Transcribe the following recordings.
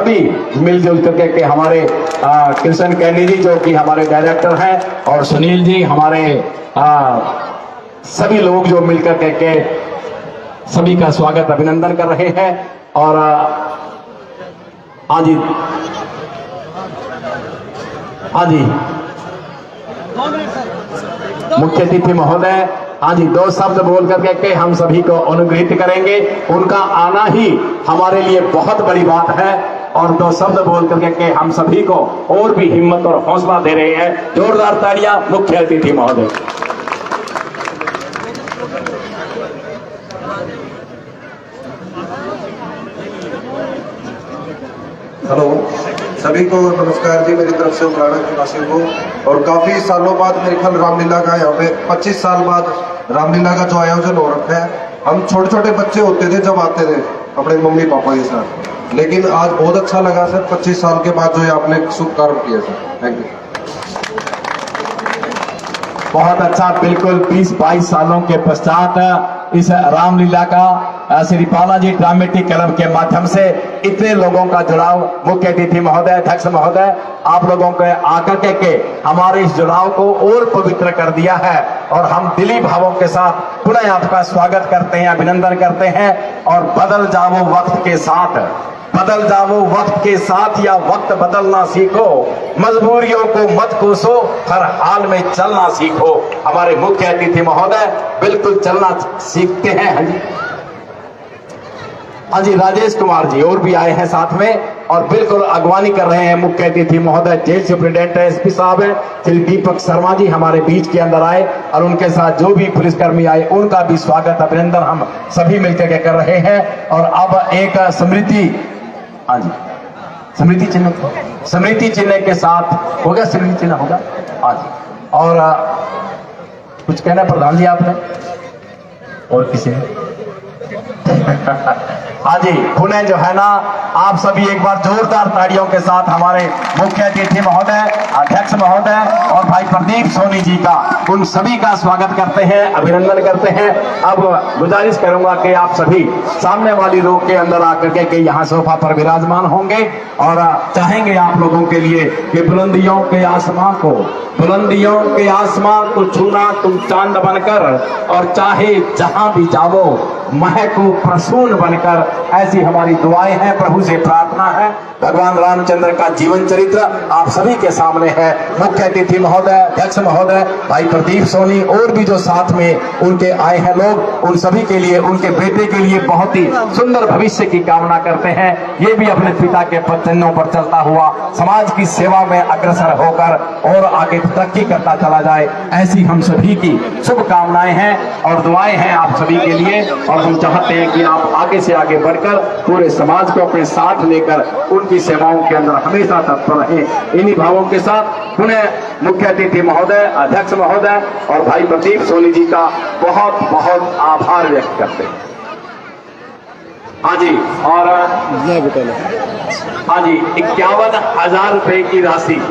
सभी मिलजुल करके के हमारे कृष्ण कैनी जी जो कि हमारे डायरेक्टर हैं और सुनील जी हमारे सभी लोग जो मिलकर के सभी का स्वागत अभिनंदन कर रहे हैं। और हाँ जी मुख्य अतिथि महोदय हाँ जी 2 शब्द बोल करके के हम सभी को अनुग्रहित करेंगे। उनका आना ही हमारे लिए बहुत बड़ी बात है और 2 शब्द बोल करके के हम सभी को और भी हिम्मत और हौसला दे रहे हैं। जोरदार तालियां मुख्य अतिथि महोदय। हेलो सभी को नमस्कार जी, मेरी तरफ से उमराना के वासियों को। और काफी सालों बाद मेरे ख्याल रामलीला का यहाँ पे 25 साल बाद रामलीला का जो आयोजन हो रखा है। हम छोटे छोटे बच्चे होते थे जब आते थे अपने मम्मी पापा के साथ, लेकिन आज बहुत अच्छा लगा सर 25 साल के बाद जो ये आपने शुभ कार्य किया सर। Thank you. बहुत अच्छा, बिल्कुल 20-22 सालों के पश्चात इस रामलीला का श्री बालाजी ड्रामेटिक क्लब के माध्यम से इतने लोगों का जुड़ाव। मुख्य अतिथि महोदय, अध्यक्ष महोदय, आप लोगों के आकर के हमारे इस जुड़ाव को और पवित्र कर दिया है और हम दिली भावों के साथ पुनः आपका स्वागत करते हैं, अभिनंदन करते हैं। और बदल जाओ वक्त के साथ, बदल जाओ वक्त के साथ या वक्त बदलना सीखो, मजबूरियों को मत कोसो, हर हाल में चलना सीखो। हमारे मुख्य अतिथि महोदय बिल्कुल चलना सीखते हैं। हाँ जी राजेश कुमार जी और भी आए हैं साथ में और बिल्कुल अगवानी कर रहे हैं मुख्य अतिथि महोदय। जेल सुप्रिंटेंडेंट एसपी साहब है श्री दीपक शर्मा जी हमारे बीच के अंदर आए और उनके साथ जो भी पुलिसकर्मी आए उनका भी स्वागत अभिनंदन हम सभी मिलकर के कर रहे हैं। और अब एक स्मृति, हाँ जी स्मृति चिन्ह के साथ हो गया, स्मृति चिन्ह होगा हाँ जी। और कुछ कहना है प्रधान जी आपने और किसी ने? हाँ जी पुनः जो है ना आप सभी एक बार जोरदार तालियों के साथ हमारे मुख्य अतिथि महोदय, अध्यक्ष महोदय और भाई प्रदीप सोनी जी का, उन सभी का स्वागत करते हैं, अभिनंदन करते हैं। अब गुजारिश करूंगा कि आप सभी सामने वाली रो के अंदर आकर के यहाँ सोफा पर विराजमान होंगे और चाहेंगे आप लोगों के लिए कि बुलंदियों के आसमां को छूना तुम चांद बनकर और चाहे जहां भी जाओ महको प्रसून बनकर, ऐसी हमारी दुआएं हैं, प्रभु से प्रार्थना है। भगवान रामचंद्र का जीवन चरित्र आप सभी के सामने है। मुख्य अतिथि महोदय, अध्यक्ष महोदय, भाई प्रदीप सोनी और भी जो साथ में उनके आए हैं लोग, उन सभी के लिए, उनके बेटे के लिए बहुत ही सुंदर भविष्य की कामना करते हैं। ये भी अपने पिता के पदचिन्हों पर चलता हुआ समाज की सेवा में अग्रसर होकर और आगे तरक्की करता चला जाए, ऐसी हम सभी की शुभकामनाएं हैं और दुआएं हैं आप सभी के लिए। और हम चाहते हैं कि आप आगे से आगे बढ़कर पूरे समाज को अपने साथ लेकर उनकी सेवाओं के अंदर हमेशा तत्पर रहें। इन्हीं भावों के साथ पुनः मुख्य अतिथि महोदय, अध्यक्ष महोदय और भाई प्रदीप सोनी जी का बहुत बहुत आभार व्यक्त करते हैं। हाँ जी, और हाँ जी 51,000 रुपए की राशि,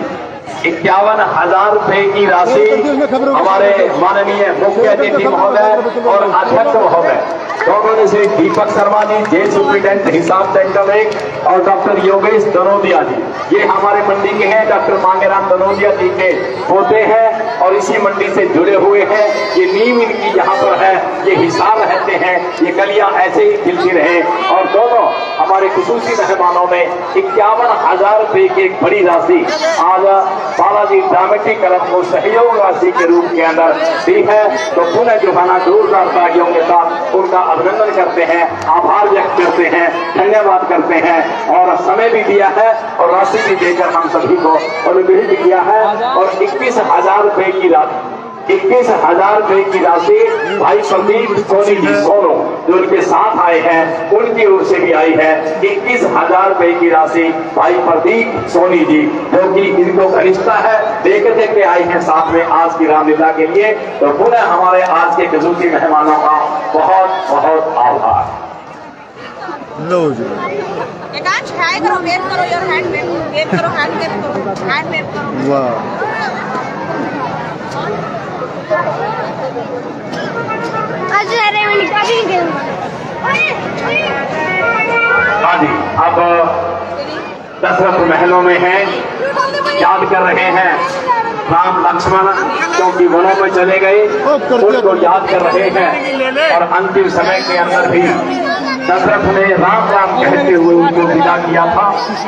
51,000 रुपए की राशि हमारे माननीय मुख्य अतिथि महोदय और अध्यक्ष महोदय दोनों ने से दीपक शर्मा जी जेल सुप्रिंटेंडेंट हिसाब सेंटर 1 और डॉक्टर योगेश दनोदिया जी, ये हमारे मंडी के हैं, डॉक्टर मांगेराम दनोदिया जी के पोते हैं और इसी मंडी से जुड़े हुए हैं। ये नींव इनकी यहाँ पर है, ये हिसाब रहते हैं, ये गलियां ऐसे ही खिलती रहे। और दोनों हमारे खुसूसी मेहमानों ने 51,000 रुपए की एक बड़ी राशि आज बालाजी ड्रामेटिक क्लब को सहयोग राशि के रूप के अंदर दी है। तो पुनः जो है ना जोरदार तालियों के साथ उनका अभिनंदन करते हैं, आभार व्यक्त करते हैं, धन्यवाद करते हैं और समय भी दिया है और राशि भी देकर हम सभी को अनुग्रहित किया है। और 21,000 रुपए की राशि, 21,000 रुपए की राशि भाई प्रदीप सोनी जी सोनू जो उनके साथ आए हैं उनकी ओर से भी आई है। 21,000 रुपए की राशि भाई प्रदीप सोनी जी जो कि इनको घनिष्ठता है लेकर के आए हैं साथ में आज की रामलीला के लिए। तो पुनः हमारे आज के खसूसी मेहमानों का बहुत बहुत आभार। लो जी करो, वेव करो, योर हैंड वेव करो, हैंड वेव करो। वाह हाँ जी, अब दशरथ महलों में हैं, याद कर रहे हैं राम लक्ष्मण क्योंकि वनों में चले गए, उनको याद कर रहे हैं। और अंतिम समय के अंदर भी दशरथ ने राम राम कहते हुए उनको विदा किया था।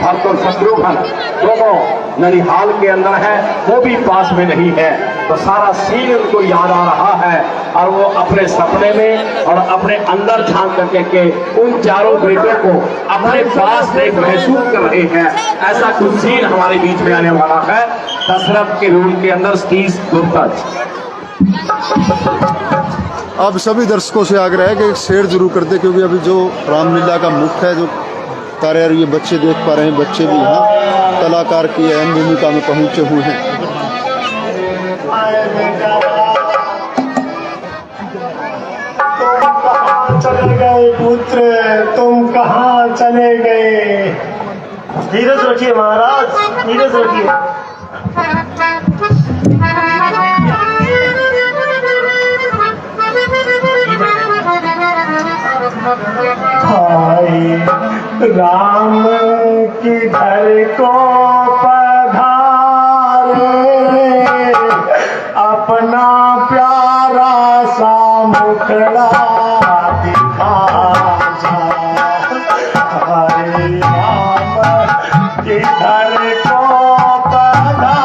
और तो शत्रुघ्न दोनों ननिहाल के अंदर है, वो भी पास में नहीं है, तो सारा सीन उनको याद आ रहा है। और वो अपने सपने में और अपने अंदर झांक करके के उन चारों बेटों को अपने पास देख महसूस कर रहे हैं। ऐसा कुछ सीन हमारे बीच में आने वाला है दशरथ के रूल के अंदर 30 गुप्तज। अब सभी दर्शकों से आग्रह है कि शेयर जरूर कर दे, क्योंकि अभी जो रामलीला का मुख्य है जो कार्य ये बच्चे देख पा रहे हैं, बच्चे भी यहाँ कलाकार की अहम भूमिका में पहुंचे हुए हैं। चले गए पुत्र, तुम कहाँ चले गए? धीरज रखिए महाराज, धीरज रखिए। भाई राम की घर को पधारे, अपना प्यारा सा मुखड़ा दिखा जा। हरे राम की घर को पधारे।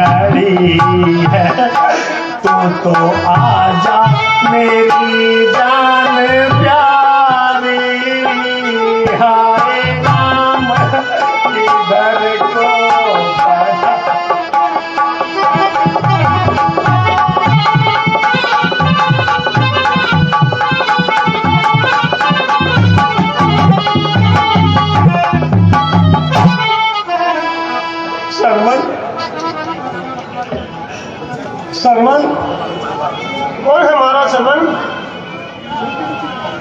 खड़ी है। तू तो आजा मेरी जान प्यारी, हाय नाम इधर को बढ़ा। सरवन, कौन है हमारा सरवन?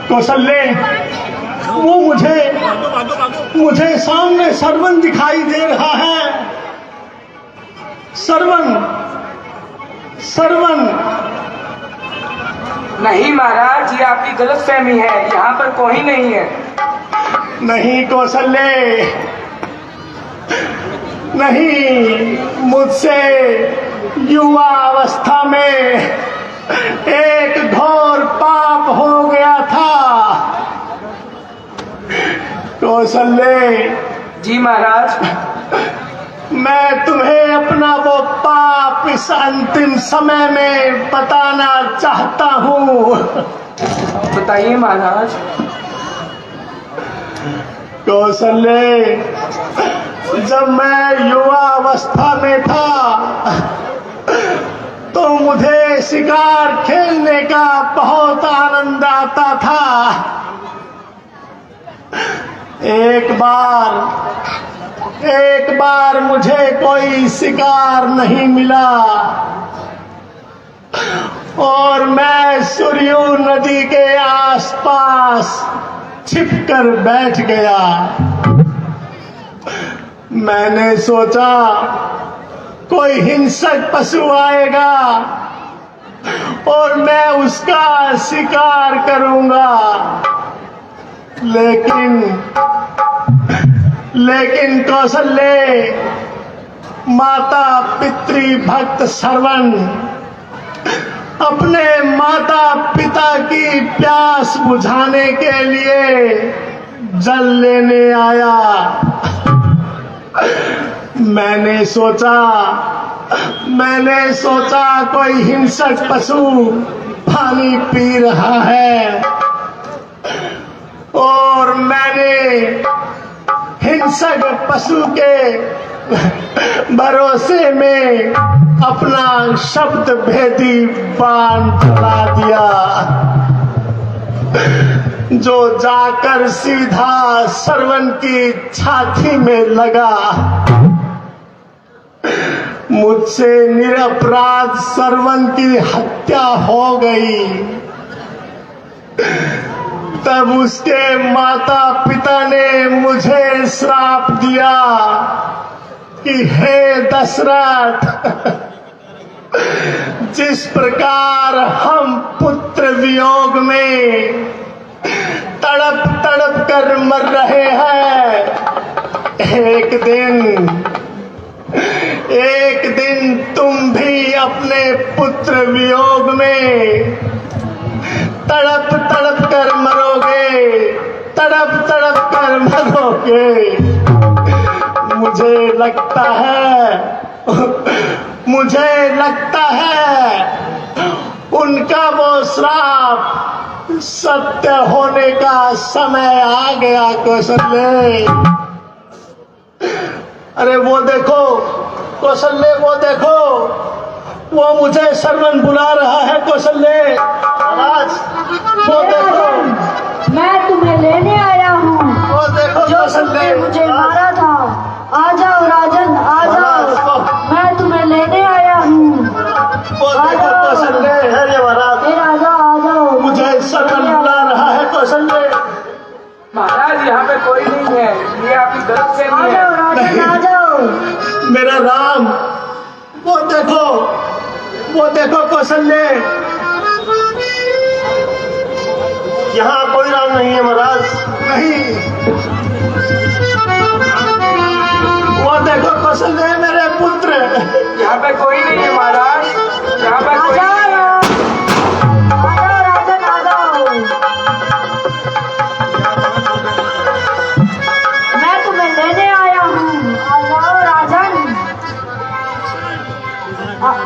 कौशल्य, वो मुझे सामने सरवन दिखाई दे रहा है। सरवन। नहीं महाराज, ये आपकी गलतफहमी है, यहाँ पर कोई नहीं है। नहीं कौशल्य, नहीं, मुझसे युवा अवस्था में एक घोर पाप हो गया था। कौशल्य जी महाराज, मैं तुम्हें अपना वो पाप इस अंतिम समय में बताना चाहता हूँ। बताइए महाराज। कौशल्य, जब मैं युवा अवस्था में था तो मुझे शिकार खेलने का बहुत आनंद आता था। एक बार मुझे कोई शिकार नहीं मिला और मैं सरयू नदी के आसपास छिपकर बैठ गया। मैंने सोचा कोई हिंसक पशु आएगा और मैं उसका शिकार करूंगा, लेकिन कौशल्य, माता पितृ भक्त सरवन अपने माता पिता की प्यास बुझाने के लिए जल लेने आया। मैंने सोचा कोई हिंसक पशु पानी पी रहा है और मैंने हिंसक पशु के भरोसे में अपना शब्द भेदी बाण चला दिया, जो जाकर सीधा सरवन की छाती में लगा। मुझसे निरपराध सरवन की हत्या हो गई। तब उसके माता पिता ने मुझे श्राप दिया कि हे दशरथ, जिस प्रकार हम पुत्र वियोग में तड़प तड़प कर मर रहे हैं, एक दिन तुम भी अपने पुत्र वियोग में तड़प तड़प कर मरोगे, तड़प तड़प कर मरोगे। मुझे लगता है उनका वो श्राप सत्य होने का समय आ गया। कौशल्य, अरे वो देखो कौशल्य, वो देखो, वो मुझे सरवन बुला रहा है। कौशल्य महाराज, वो देखो, मैं तुम्हें लेने आया हूँ। वो देखो जो कौशल्य, तुमने मुझे मारा था, आ जाओ राजन, आ जाओ, मैं तुम्हें लेने आया हूँ। वो देखो कौशल्य, है महाराज, आ जाओ, मुझे सरवन बुला रहा है। कौशल्य महाराज, यहाँ पे कोई नहीं है, ये आपकी गलतफहमी आ है। जाओ राजन, आ जाओ। मेरा राम, वो देखो कौशल्य, यहाँ कोई राम नहीं है महाराज। नहीं, वो देखो कौशल्य, मेरे पुत्र। यहाँ पे कोई नहीं है महाराज, यहाँ पे आ कोई जाओ नहीं है। राजन, आ जाओ। मैं तुम्हें लेने आया हूँ, आ जाओ राजन। राजा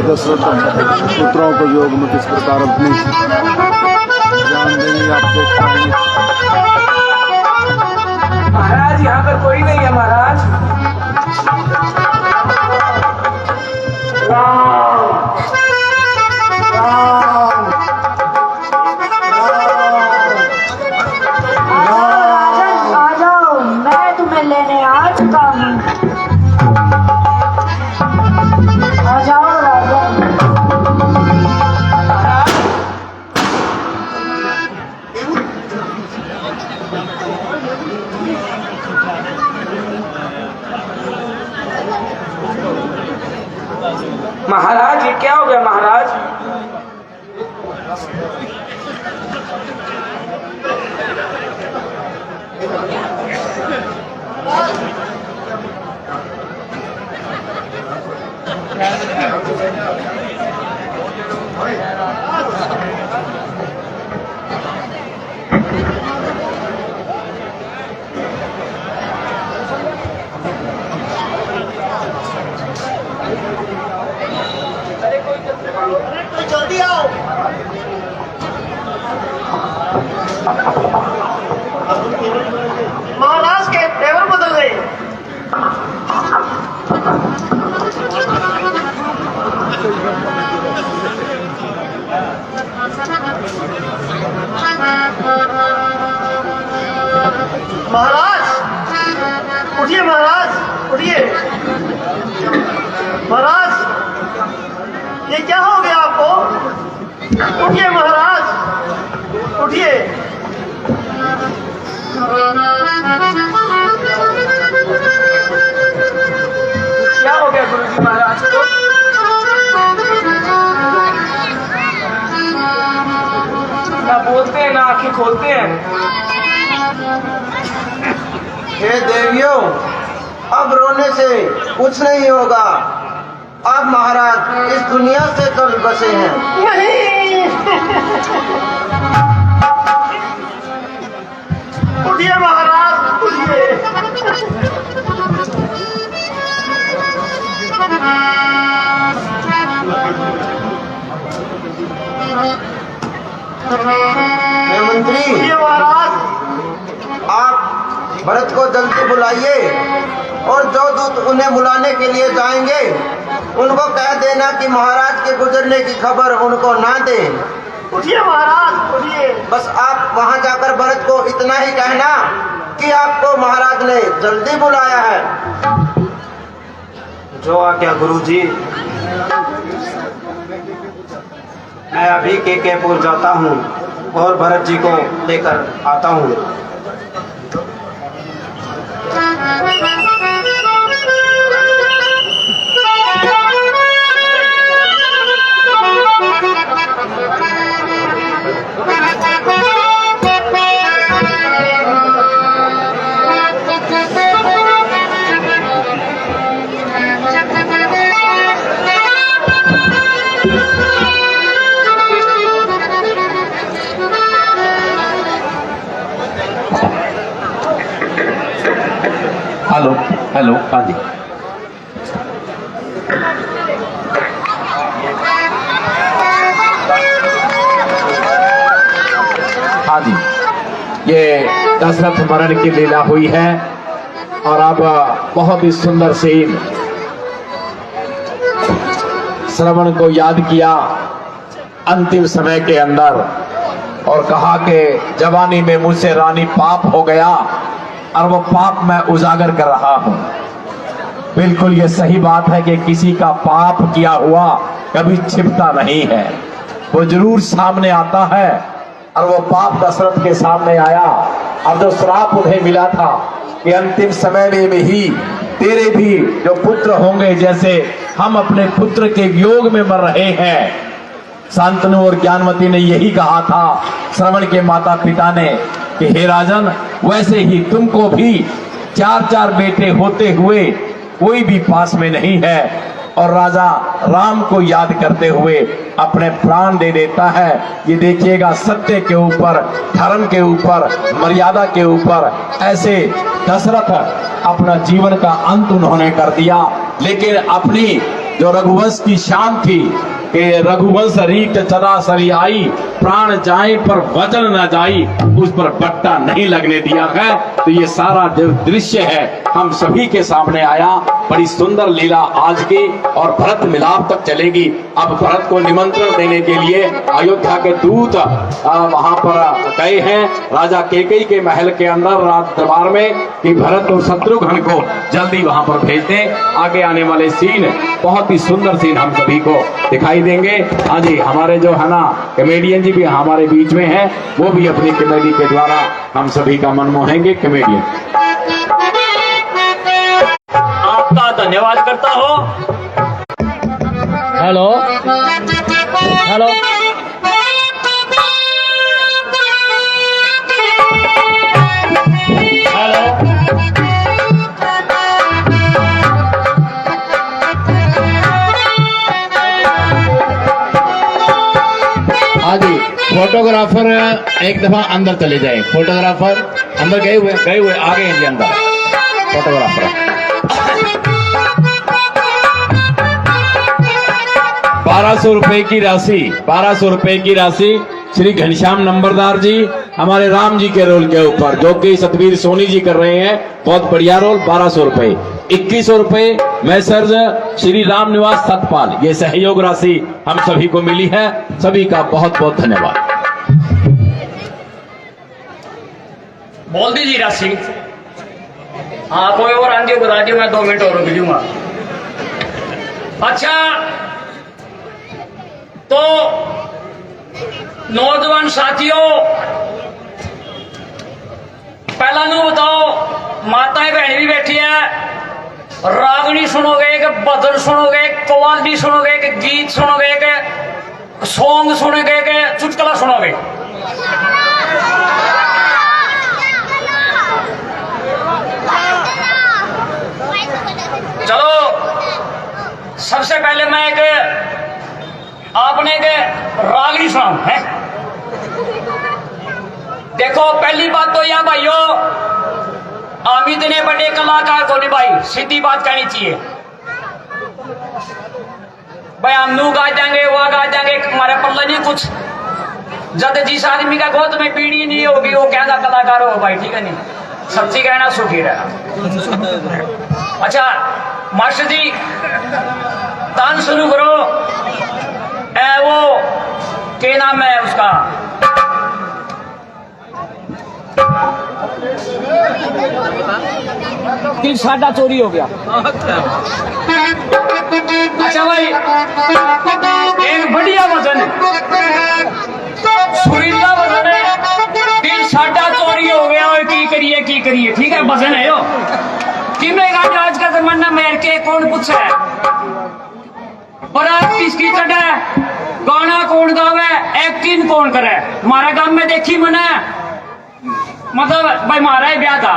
दशरथ पुत्रों को योग में किस प्रकार अपनी जान देंगे आप देख पाएंगे। महाराज यहाँ पर कोई नहीं है महाराज। राजन आ जाओ, मैं तुम्हें लेने आ चुका हूँ। आ जाओ राजन। महाराज ये क्या हो गया महाराज? जल्दी आओ। महाराज के तेवर बदल गए। महाराज उठिए, महाराज उठिए। महाराज ये क्या हो गया आपको? उठिए महाराज उठिए। क्या हो गया गुरुजी महाराज को? ना बोलते हैं ना आंखें खोलते हैं। हे देवियों, अब रोने से कुछ नहीं होगा। आप महाराज इस दुनिया से कल बसे हैं। नहीं उठिए महाराज उठिए। हे मंत्री, उठिए महाराज। आप भरत को जल्दी बुलाइए और जो दूत उन्हें बुलाने के लिए जाएंगे उनको कह देना कि महाराज के गुजरने की खबर उनको ना दें। उठिए महाराज उठिए। बस आप वहां जाकर भरत को इतना ही कहना कि आपको महाराज ने जल्दी बुलाया है। जो आज्ञा गुरुजी। मैं अभी केकेपुर जाता हूँ और भरत जी को लेकर आता हूँ। हेलो हेलो, हाँ जी। हाँ जी, ये दशरथ मरण की लीला हुई है और अब बहुत ही सुंदर सीन श्रवण को याद किया अंतिम समय के अंदर और कहा कि जवानी में मुझसे रानी पाप हो गया और वो पाप मैं उजागर कर रहा हूं। बिल्कुल ये सही बात है कि किसी का पाप किया हुआ कभी छिपता नहीं है, वो जरूर सामने आता है और वो पाप दशरथ के सामने आया। अब जो श्राप उन्हें मिला था कि अंतिम समय में ही तेरे भी जो पुत्र होंगे, जैसे हम अपने पुत्र के वियोग में मर रहे हैं, शांतनु और ज्ञानवती ने यही कहा था श्रवण के माता पिता ने कि हे राजन, वैसे ही तुमको भी 4-4 बेटे होते हुए कोई भी पास में नहीं है, और राजा राम को याद करते हुए अपने प्राण दे देता है। ये देखिएगा, सत्य के ऊपर, धर्म के ऊपर, मर्यादा के ऊपर ऐसे दशरथ अपना जीवन का अंत उन्होंने कर दिया। लेकिन अपनी जो रघुवंश की शान थी कि रघुवंश रीत चराचरी आई, प्राण जाए पर वचन न जाई, उस पर बट्टा नहीं लगने दिया है। तो ये सारा जो दृश्य है हम सभी के सामने आया। बड़ी सुंदर लीला आज की, और भरत मिलाप तक चलेगी। अब भरत को निमंत्रण देने के लिए अयोध्या के दूत वहां पर गए हैं राजा कैकेयी के महल के अंदर राज दरबार में कि भरत और शत्रुघ्न को जल्दी वहां पर भेज दें। आगे आने वाले सीन बहुत ही सुंदर सीन हम सभी को दिखाई देंगे। हाँ जी, हमारे जो है ना कॉमेडियन जी भी हमारे बीच में हैं, वो भी अपनी कॉमेडी के द्वारा हम सभी का मन मोहेंगे। कॉमेडियन आपका धन्यवाद करता हो। हेलो हेलो, हाँ जी, फोटोग्राफर एक दफा अंदर चले जाए। फोटोग्राफर अंदर गए हुए आ गए हैं जी अंदर। फोटोग्राफर 1200 रुपए की राशि, 1200 रुपए की राशि श्री घनश्याम नंबरदार जी हमारे राम जी के रोल के ऊपर, जो कि सतवीर सोनी जी कर रहे हैं, बहुत बढ़िया रोल। 1200 रुपए, 2100 रुपए मैसर्ज श्री राम निवास सतपाल, ये सहयोग राशि हम सभी को मिली है। सभी का बहुत बहुत धन्यवाद। बोल दीजिए राशि। हाँ, कोई और आंधी बता दियो, मैं 2 मिनट और रुक जाऊंगा। अच्छा, तो नौजवान साथियों, पहला नु बताओ, माताएं बहन भी बैठी है, रागनी सुनोगे कि भजन सुनोगे, कव्वाली सुनोगे कि गीत सुनोगे कि सॉन्ग सुनोगे कि चुटकुला सुनोगे? चलो, सबसे पहले मैं आपने रागनी सुनाऊं है। देखो, पहली बात तो यह भाइयों, हम इतने बड़े कलाकार को नहीं भाई, सीधी बात कहनी चाहिए भाई। हम नू गा देंगे, वो गा देंगे, हमारे पल्ला नहीं कुछ। जब जिस आदमी का गोद में पीढ़ी नहीं होगी वो क्या कलाकार हो भाई, ठीक है नहीं? सच्ची कहना सुखी रहना। अच्छा मास्टर जी, तान शुरू करो। वो क्या नाम है उसका? दिल साडा चोरी हो गया। अच्छा भाई, एक बढ़िया वजन है, सुरीला वजन है, दिल साडा चोरी हो गया। और की करिए ठीक है, वजन है यो कि मैं आज का जमाना मेर के कौन पूछे, बारात किसकी चढ़े, गाना कौन गावे, एक्टिंग कौन करे। हमारा गांव में देखी मैंने, मतलब भाई हमारा ही ब्याह था,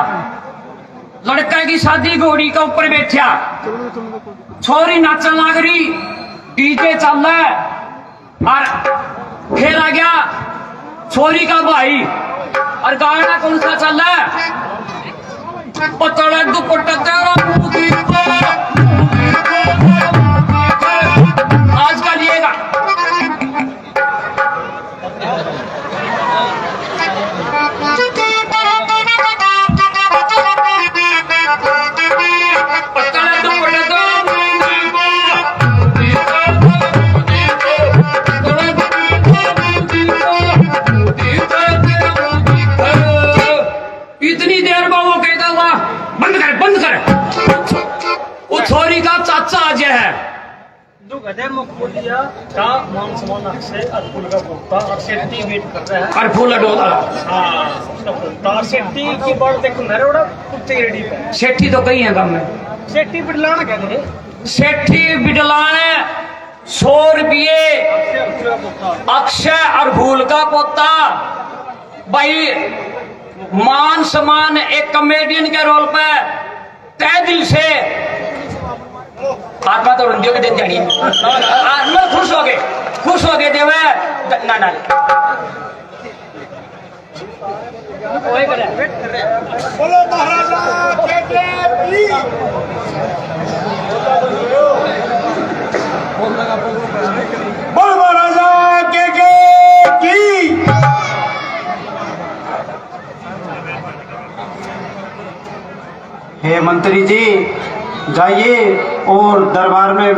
लड़का की शादी घोड़ी के ऊपर बैठा, छोरी नाचन लग रही, डीजे चल रहा है, और फिर आ गया छोरी का भाई, और गाना कौन सा चल रहा है? पतला दुपट्टा तेरा आज का लिएगा। इतनी देर में वो कहता हुआ बंद कर। वो छोरी का चाचा आज है, जो गधे मुख बोलिया का मान सम्मान से फूल का भोगता और सेठी वेट कर रहा है, और फूल डोला। हाँ, उसका भोगता और सेठी की बात देखो, मेरे बड़ा कुत्ते रेडी पे। सेठी तो कई है गांव में, सेठी बिडलाना कहते हैं। सेठी बिडलाने 100 रुपये अक्षय और भूल का पोता। भाई मान सम्मान एक कॉमेडियन के रोल पे तय दिल से आत्मा तो रुंदियों के दिन जानी आत्मा खुश हो गए देवे ना ना बोलो महाराजा के बोलो महाराजा के की हे मंत्री जी जाइए और दरबार में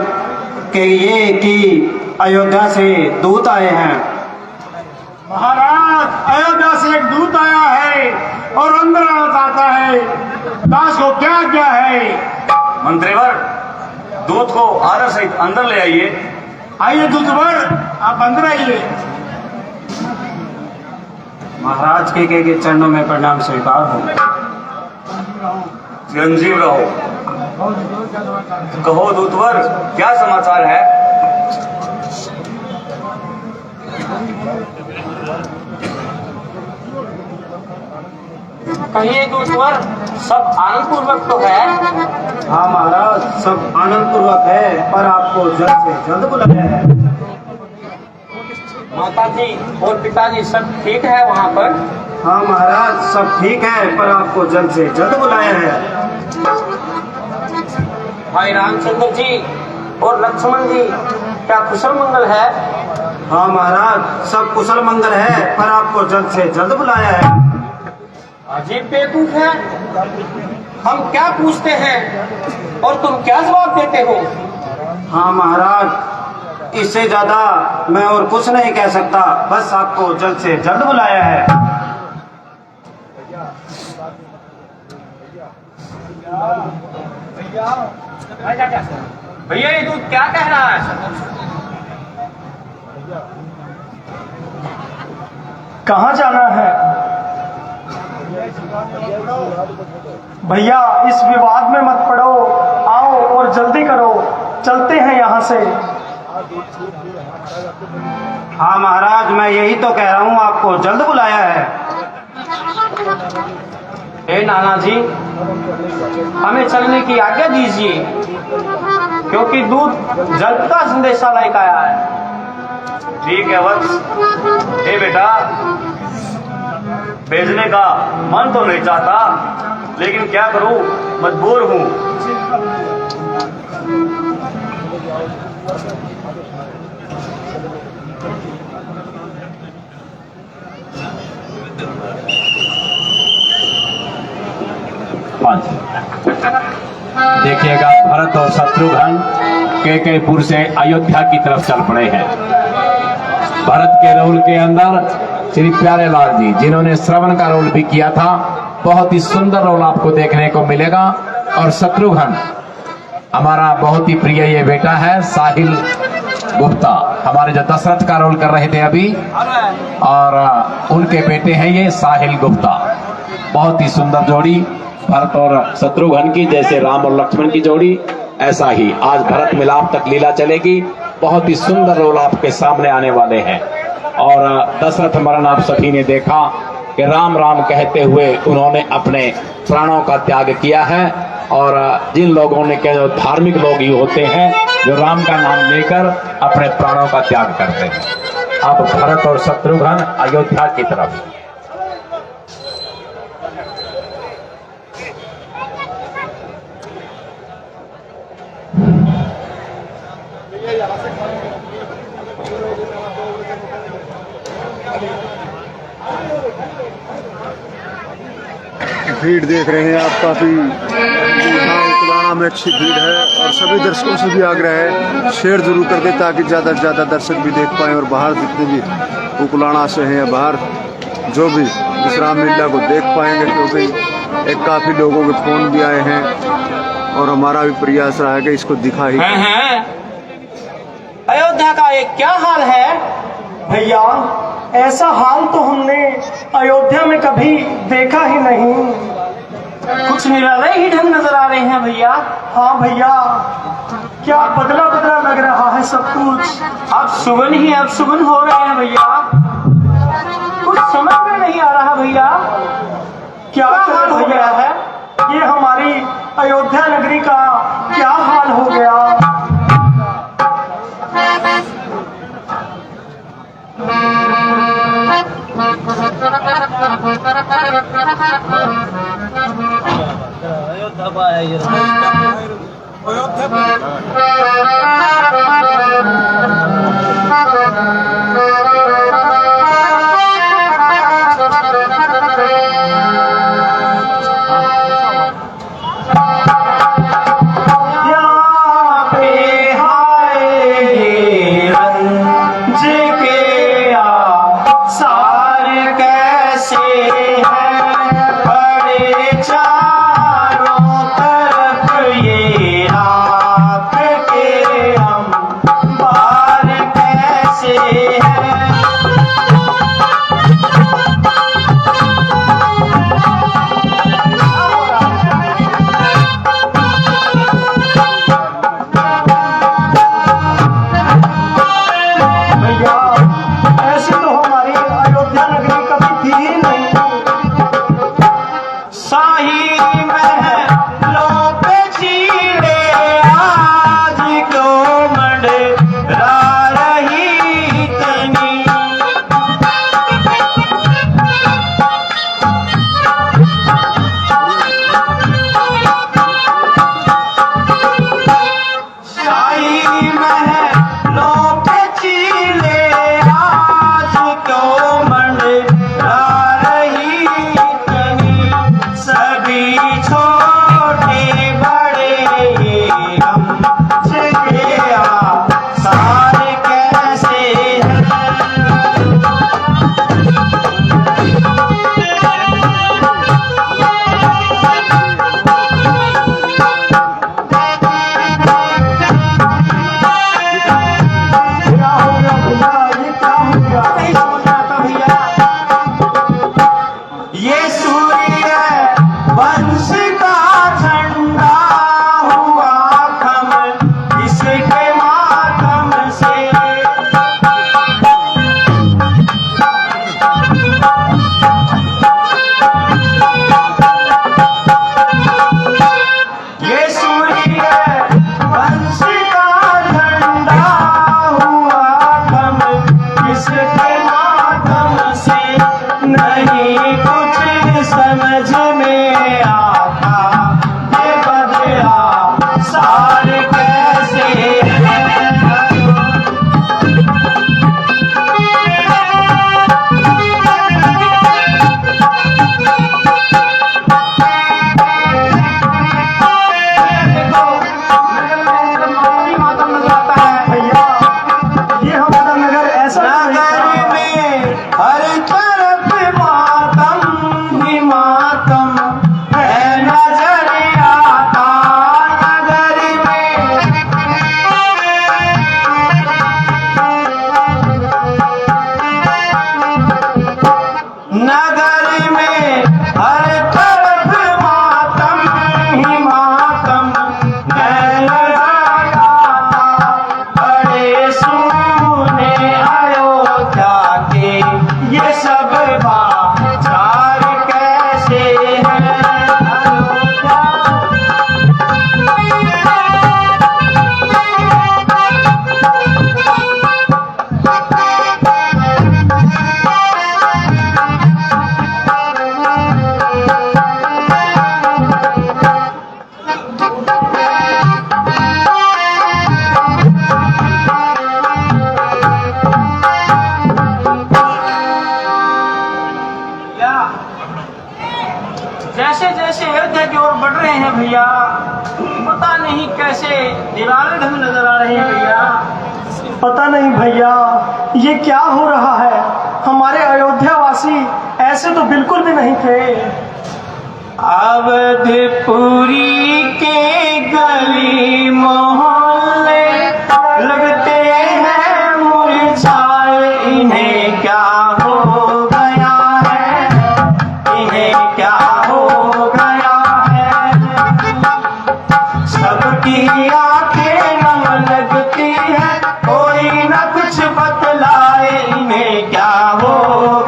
कहिए कि अयोध्या से दूत आए हैं। महाराज अयोध्या से एक दूत आया है और अंदर आना चाहता है, दास को क्या आज्ञा है? मंत्रीवर, दूत को आदर सहित अंदर ले आइए। आइए दूतवर, आप अंदर आइए। महाराज के चरणों में प्रणाम स्वीकार हो। चिरंजीव रहो। कहो दूतवर, क्या समाचार है? कहिए दूतवर, सब आनंद पूर्वक तो है? हाँ महाराज, सब आनंद पूर्वक है, पर आपको जल्द से जल्द बुलाया है। माता जी और पिताजी सब ठीक है वहाँ पर? हाँ महाराज, सब ठीक है, पर आपको जल्द से जल्द बुलाया है। भाई रामचंद्र जी और लक्ष्मण जी क्या कुशल मंगल है? हाँ महाराज, सब कुशल मंगल है, पर आपको जल्द से जल्द बुलाया है। अजीब बेवकूफ है, हम क्या पूछते हैं और तुम क्या जवाब देते हो? हाँ महाराज, इससे ज्यादा मैं और कुछ नहीं कह सकता, बस आपको जल्द से जल्द बुलाया है। भैया ये दूध क्या कह रहा है? कहाँ जाना है भैया? इस विवाद में मत पड़ो, आओ और जल्दी करो, चलते हैं यहाँ से। हाँ महाराज, मैं यही तो कह रहा हूँ, आपको जल्द बुलाया है। हे नाना जी, हमें चलने की आज्ञा दीजिए, क्योंकि दूध जल्द का संदेशा लेकर आया है। ठीक है वत्स। हे बेटा, भेजने का मन तो नहीं चाहता, लेकिन क्या करूं, मजबूर हूं। देखिएगा, भरत और शत्रुघ्न केकयपुर से अयोध्या की तरफ चल पड़े हैं। भरत के रोल के अंदर श्री प्यारे लाल जी, जिन्होंने श्रवण का रोल भी किया था, बहुत ही सुंदर रोल आपको देखने को मिलेगा। और शत्रुघ्न हमारा बहुत ही प्रिय ये बेटा है, साहिल गुप्ता, हमारे जो दशरथ का रोल कर रहे थे अभी, और उनके बेटे हैं ये साहिल गुप्ता। बहुत ही सुंदर जोड़ी भरत और शत्रुघ्न की, जैसे राम और लक्ष्मण की जोड़ी, ऐसा ही आज भरत मिलाप तक लीला चलेगी। बहुत ही सुंदर रोल आपके सामने आने वाले हैं। और दशरथ मरण आप सभी ने देखा कि राम राम कहते हुए उन्होंने अपने प्राणों का त्याग किया है। और जिन लोगों ने, क्या जो धार्मिक लोग ही होते हैं, जो राम का नाम लेकर अपने प्राणों का त्याग करते हैं। अब भरत और शत्रुघ्न अयोध्या की तरफ। भीड़ देख रहे हैं आप, काफ़ी उकलाना में अच्छी भीड़ है। और सभी दर्शकों से भी आग्रह है, शेयर जरूर कर दे ताकि ज़्यादा से ज़्यादा दर्शक भी देख पाएँ। और बाहर जितने भी उकलाना से हैं या बाहर जो भी इस रामलीला को देख पाएंगे, क्योंकि एक काफ़ी लोगों के फ़ोन भी आए हैं और हमारा भी प्रयास रहा है कि इसको दिखा ही। अयोध्या का एक क्या हाल है भैया? ऐसा हाल तो हमने अयोध्या में कभी देखा ही नहीं। कुछ निराले ही ढंग नजर आ रहे हैं भैया। हाँ भैया, क्या बदला बदला लग रहा है सब कुछ। अब सुगन ही अब सुगन हो रहे हैं भैया। कुछ समझ में नहीं आ रहा भैया, क्या हाल हो गया है। ये हमारी अयोध्या नगरी का क्या हाल हो गया। जैसे जैसे अयोध्या की ओर बढ़ रहे हैं भैया, पता नहीं कैसे निराले ढंग नजर आ रहे हैं भैया। पता नहीं भैया ये क्या हो रहा है। हमारे अयोध्यावासी ऐसे तो बिल्कुल भी नहीं थे। अवधपुरी के गली मोहल्ले लगते हैं मुरझाए, इन्हें क्या हो गया है, इन्हें क्या हो गया है। सबकी आंखें नम लगती है, कोई न कुछ बतलाए, इन्हें क्या हो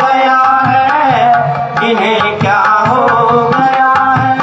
गया है, इन्हें क्या हो गया है।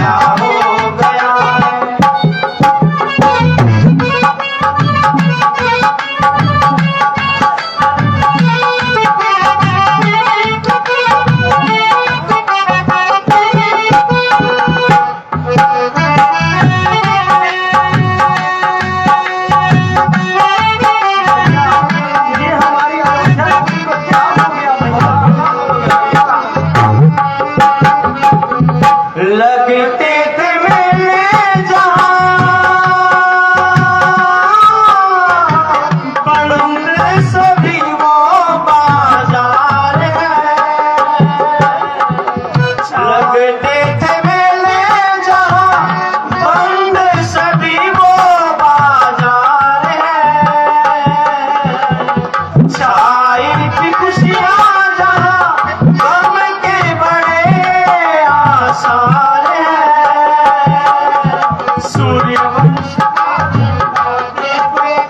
क्या हो गया है। ये हमारी अयोध्या को क्या हो गया भैया? लगते थे मेले जहां बंद सभी वो बाजार है। लगते थे मेले जहां बंद सभी वो बाजार है। छाई थी खुशियां जहां गम के बड़े आसार है। सूर्यवंश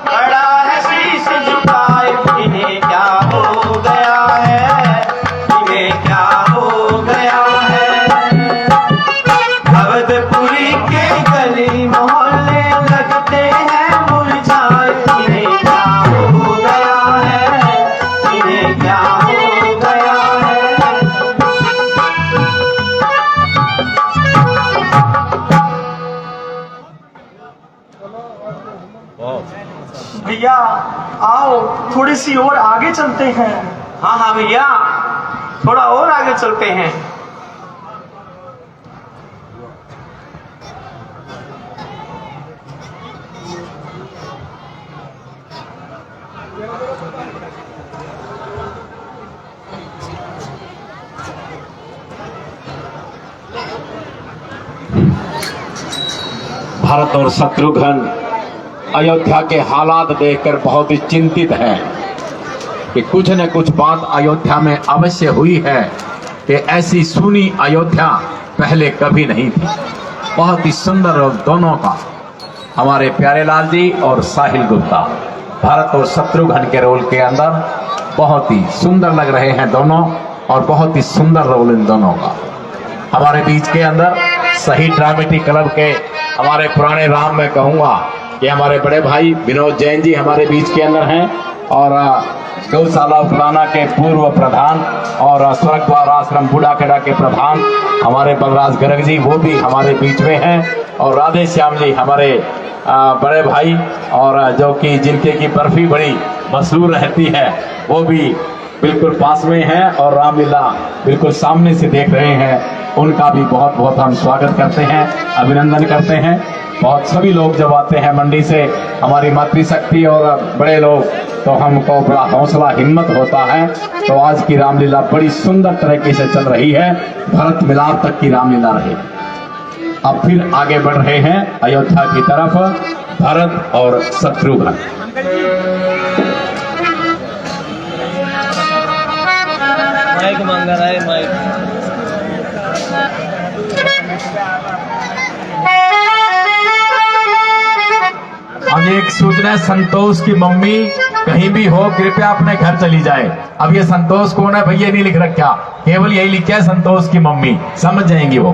बड़ा है शीश झुकाए, इन्हें क्या हो गया है, इन्हें क्या हो गया है। अवधपुरी के गली मोहल्ले लगते हैं मुरझाए, इन्हें क्या हो गया है, इन्हें क्या हो गया है। भैया आओ थोड़ी सी और आगे चलते हैं। हाँ हाँ भैया, थोड़ा और आगे चलते हैं। भरत और शत्रुघ्न अयोध्या के हालात देखकर बहुत ही चिंतित हैं कि कुछ न कुछ बात अयोध्या में अवश्य हुई है कि ऐसी सुनी अयोध्या पहले कभी नहीं थी। बहुत ही सुंदर रोल दोनों का, हमारे प्यारे लाल जी और साहिल गुप्ता भरत और शत्रुघ्न के रोल के अंदर बहुत ही सुंदर लग रहे हैं दोनों, और बहुत ही सुंदर रोल इन दोनों का। हमारे बीच के अंदर सही ड्रामेटिक क्लब के हमारे पुराने राम में कहूँगा कि हमारे बड़े भाई विनोद जैन जी हमारे बीच के अंदर हैं, और गौशाला उपलाना के पूर्व प्रधान और स्वर्गद्वार आश्रम बूढ़ाखेड़ा के प्रधान हमारे बलराज गर्ग जी वो भी हमारे बीच में हैं, और राधे श्याम जी हमारे बड़े भाई और जो कि जिनके की बर्फी बड़ी मशहूर रहती है वो भी बिल्कुल पास में हैं, और रामलीला बिल्कुल सामने से देख रहे हैं। उनका भी बहुत बहुत हम स्वागत करते हैं, अभिनंदन करते हैं। बहुत सभी लोग जब आते हैं मंडी से, हमारी मातृशक्ति और बड़े लोग, तो हमको बड़ा हौसला हिम्मत होता है। तो आज की रामलीला बड़ी सुंदर तरीके से चल रही है, भरत मिलाप तक की रामलीला रही। अब फिर आगे बढ़ रहे हैं अयोध्या की तरफ भरत और शत्रुघ्न। माइक मांगा रहा है, माइक। अब एक सूचना है, संतोष की मम्मी कहीं भी हो कृपया अपने घर चली जाए। अब ये संतोष कौन है भैया नहीं लिख रखा, केवल यही लिखा है संतोष की मम्मी, समझ जाएंगी वो।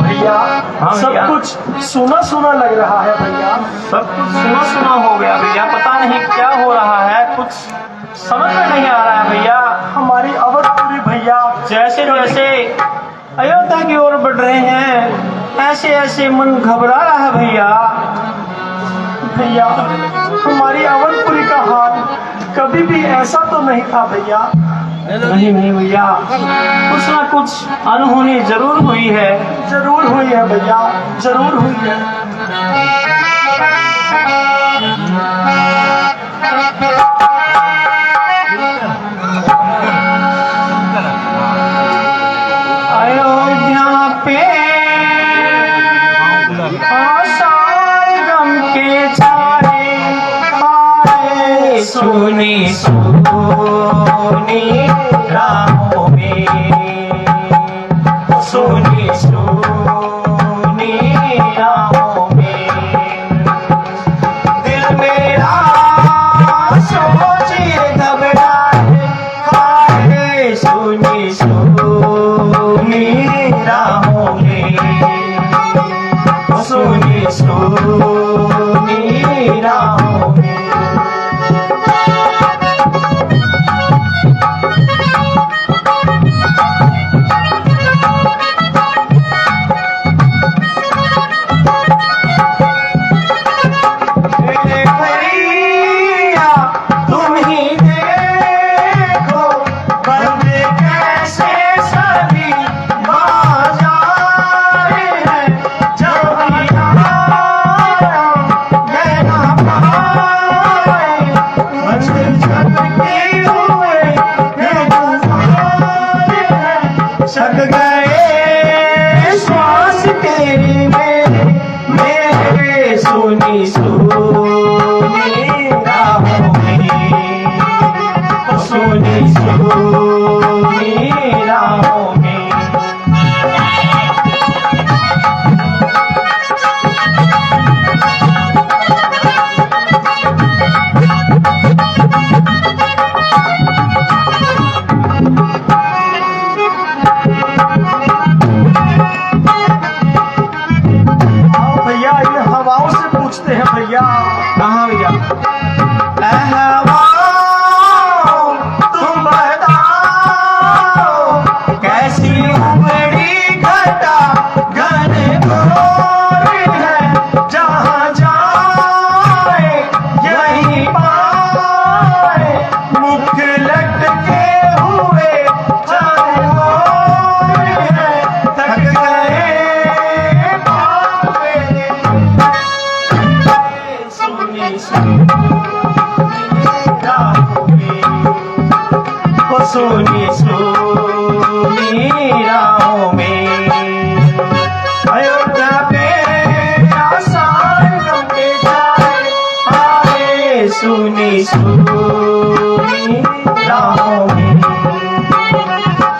भैया सब भैया। कुछ सुना सुना लग रहा है भैया। सब कुछ सुना सुना हो गया भैया, पता नहीं क्या हो रहा है, कुछ समझ में नहीं आ रहा है भैया। हमारी अवधपुरी भैया जैसे जैसे अयोध्या की ओर बढ़ रहे हैं, ऐसे ऐसे मन घबरा रहा है भैया। भैया हमारी अवधपुरी का हाल कभी भी ऐसा तो नहीं था भैया। नहीं नहीं भैया, कुछ ना कुछ अनहोनी जरूर हुई है। जरूर हुई है भैया, जरूर हुई है। अयोध्या पे आषाढ़ गम के छाए आए, सुनी सुनी राहों में, सुनी सुनी राहों में, दिल मेरा सोचिए घबराए, हाय सुनी सुनी राहों में, सुनी सुनी राहों में। तुम ही देखो बंद कैसे सभी बाजार है, जब गहना पाए बंद झटके हुए सक गए श्वास तेरी मेरे सुनी सुनी राहों में, सुनी सुनी राहों में। आओ भैया इन हवाओं से पूछते हैं भैया। कहाँ भैया? तुम बताओ कैसी उमड़ी घटा घन घोर है, जहाँ जाए यहीं पाए, मुख लटके हुए चारों ओर है, थक गए पावे। सुनी सुनी राहों में, सुनी सुनी राहों में, अयोध्या पे आसान लंबे जाए, आए सुनी सुनी राहों में,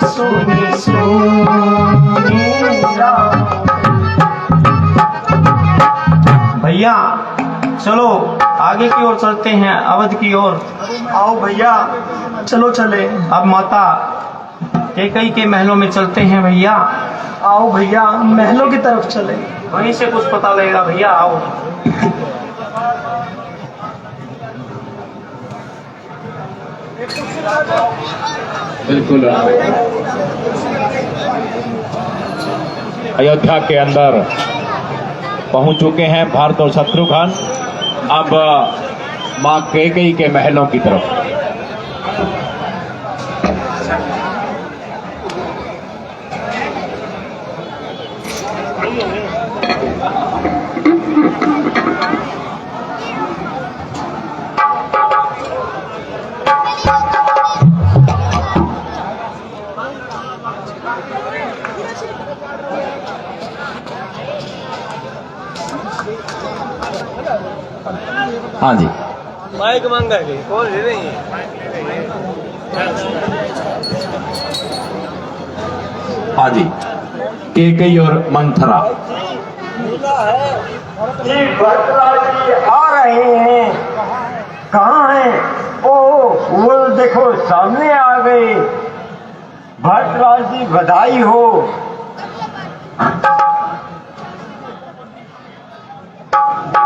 सुनी सुनी राहों में। भैया चलो आगे की ओर चलते हैं, अवध की ओर। आओ भैया चलो चले। अब माता कैकई के महलों में चलते हैं भैया। आओ भैया महलों की तरफ चले। वहीं से कुछ पता लगेगा भैया, आओ। बिल्कुल अयोध्या के अंदर पहुंच चुके हैं भारत और शत्रुघ्न। अब मां कैकई के महलों की तरफ। हाँ जी, माइक मांगा है कौन ले रही है? हाँ जी, कैकई और मंथरा। जी भरतलाल जी आ रहे हैं। कहाँ हैं? ओ वो देखो सामने आ गए। भरतलाल जी बधाई हो।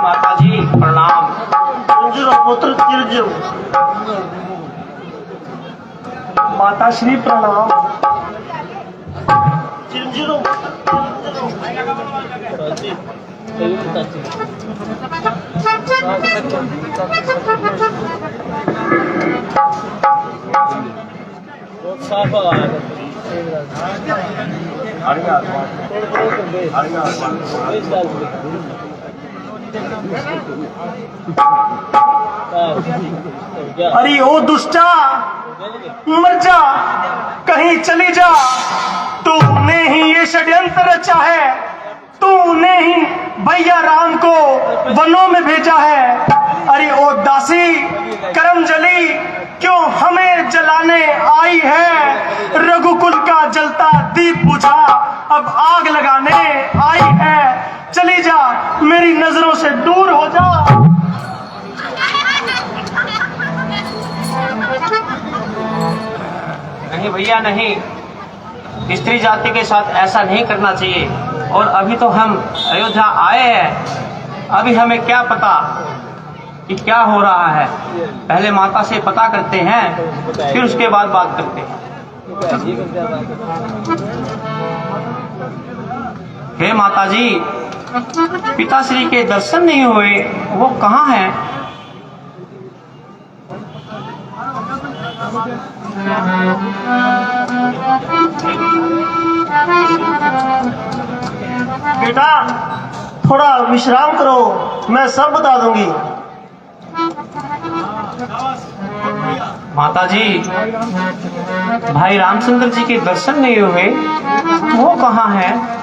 माता जी प्रणाम। पुत्र तिरजु। माता श्री प्रणाम। अरे ओ दुष्टा मर जा, कहीं चली जा। तूने ही ये षड्यंत्र रचा है, तूने ही भैया राम को वनों में भेजा है। अरे ओ दासी करमजली क्यों हमें जलाने आई है? दीप बुझा, अब आग लगाने आई है। चली जा, मेरी नजरों से दूर हो जा। नहीं भैया नहीं, स्त्री जाति के साथ ऐसा नहीं करना चाहिए। और अभी तो हम अयोध्या आए हैं, अभी हमें क्या पता कि क्या हो रहा है। पहले माता से पता करते हैं, फिर उसके बाद बात करते हैं। हे माता जी, पिताश्री के दर्शन नहीं हुए, वो कहाँ हैं? बेटा थोड़ा विश्राम करो, मैं सब बता दूंगी। माता जी, भाई रामचंद्र जी के दर्शन नहीं हुए, वो कहाँ हैं?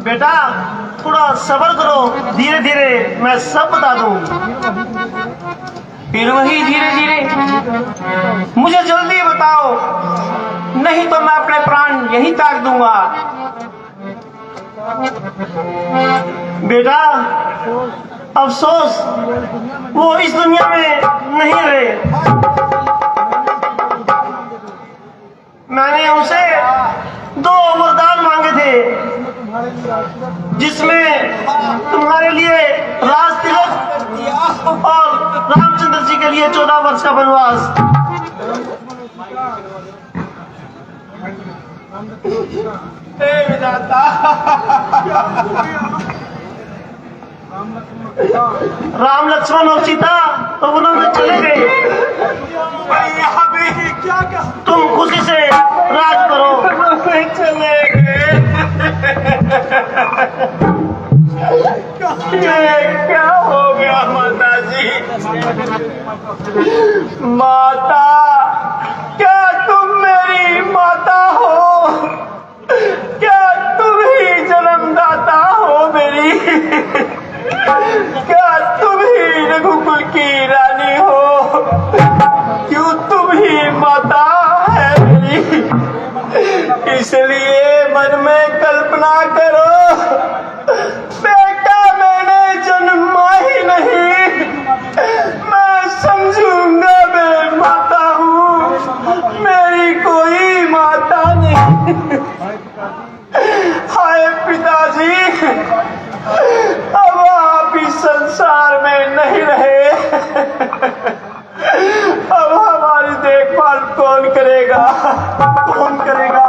बेटा थोड़ा सब्र करो, धीरे धीरे मैं सब बता दूंगी। फिर वही धीरे धीरे? मुझे जल्दी बताओ, नहीं तो मैं अपने प्राण यहीं त्याग दूंगा। बेटा अफसोस, वो इस दुनिया में नहीं रहे। मैंने उनसे 2 वरदान मांगे थे, जिसमें तुम्हारे लिए राज तिलक और रामचंद्र जी के लिए 14 वर्ष का वनवास। राम लक्ष्मण और सीता तो उन्होंने चले गए। तुम खुशी से राज करो। चले गए। क्या हो गया माता जी? माता, क्या तुम मेरी माता हो? क्या तुम ही जन्मदाता हो मेरी? क्या तुम ही रघुकुल की रानी हो? क्यों तुम ही माता है मेरी? इसलिए मन में कल्पना करो, बेटा मैंने जन्मा ही नहीं, मैं समझूंगा मैं माता हूँ, मेरी कोई माता नहीं। हाय पिताजी, अब आप इस संसार में नहीं रहे, अब हमारी देखभाल कौन करेगा? कौन करेगा?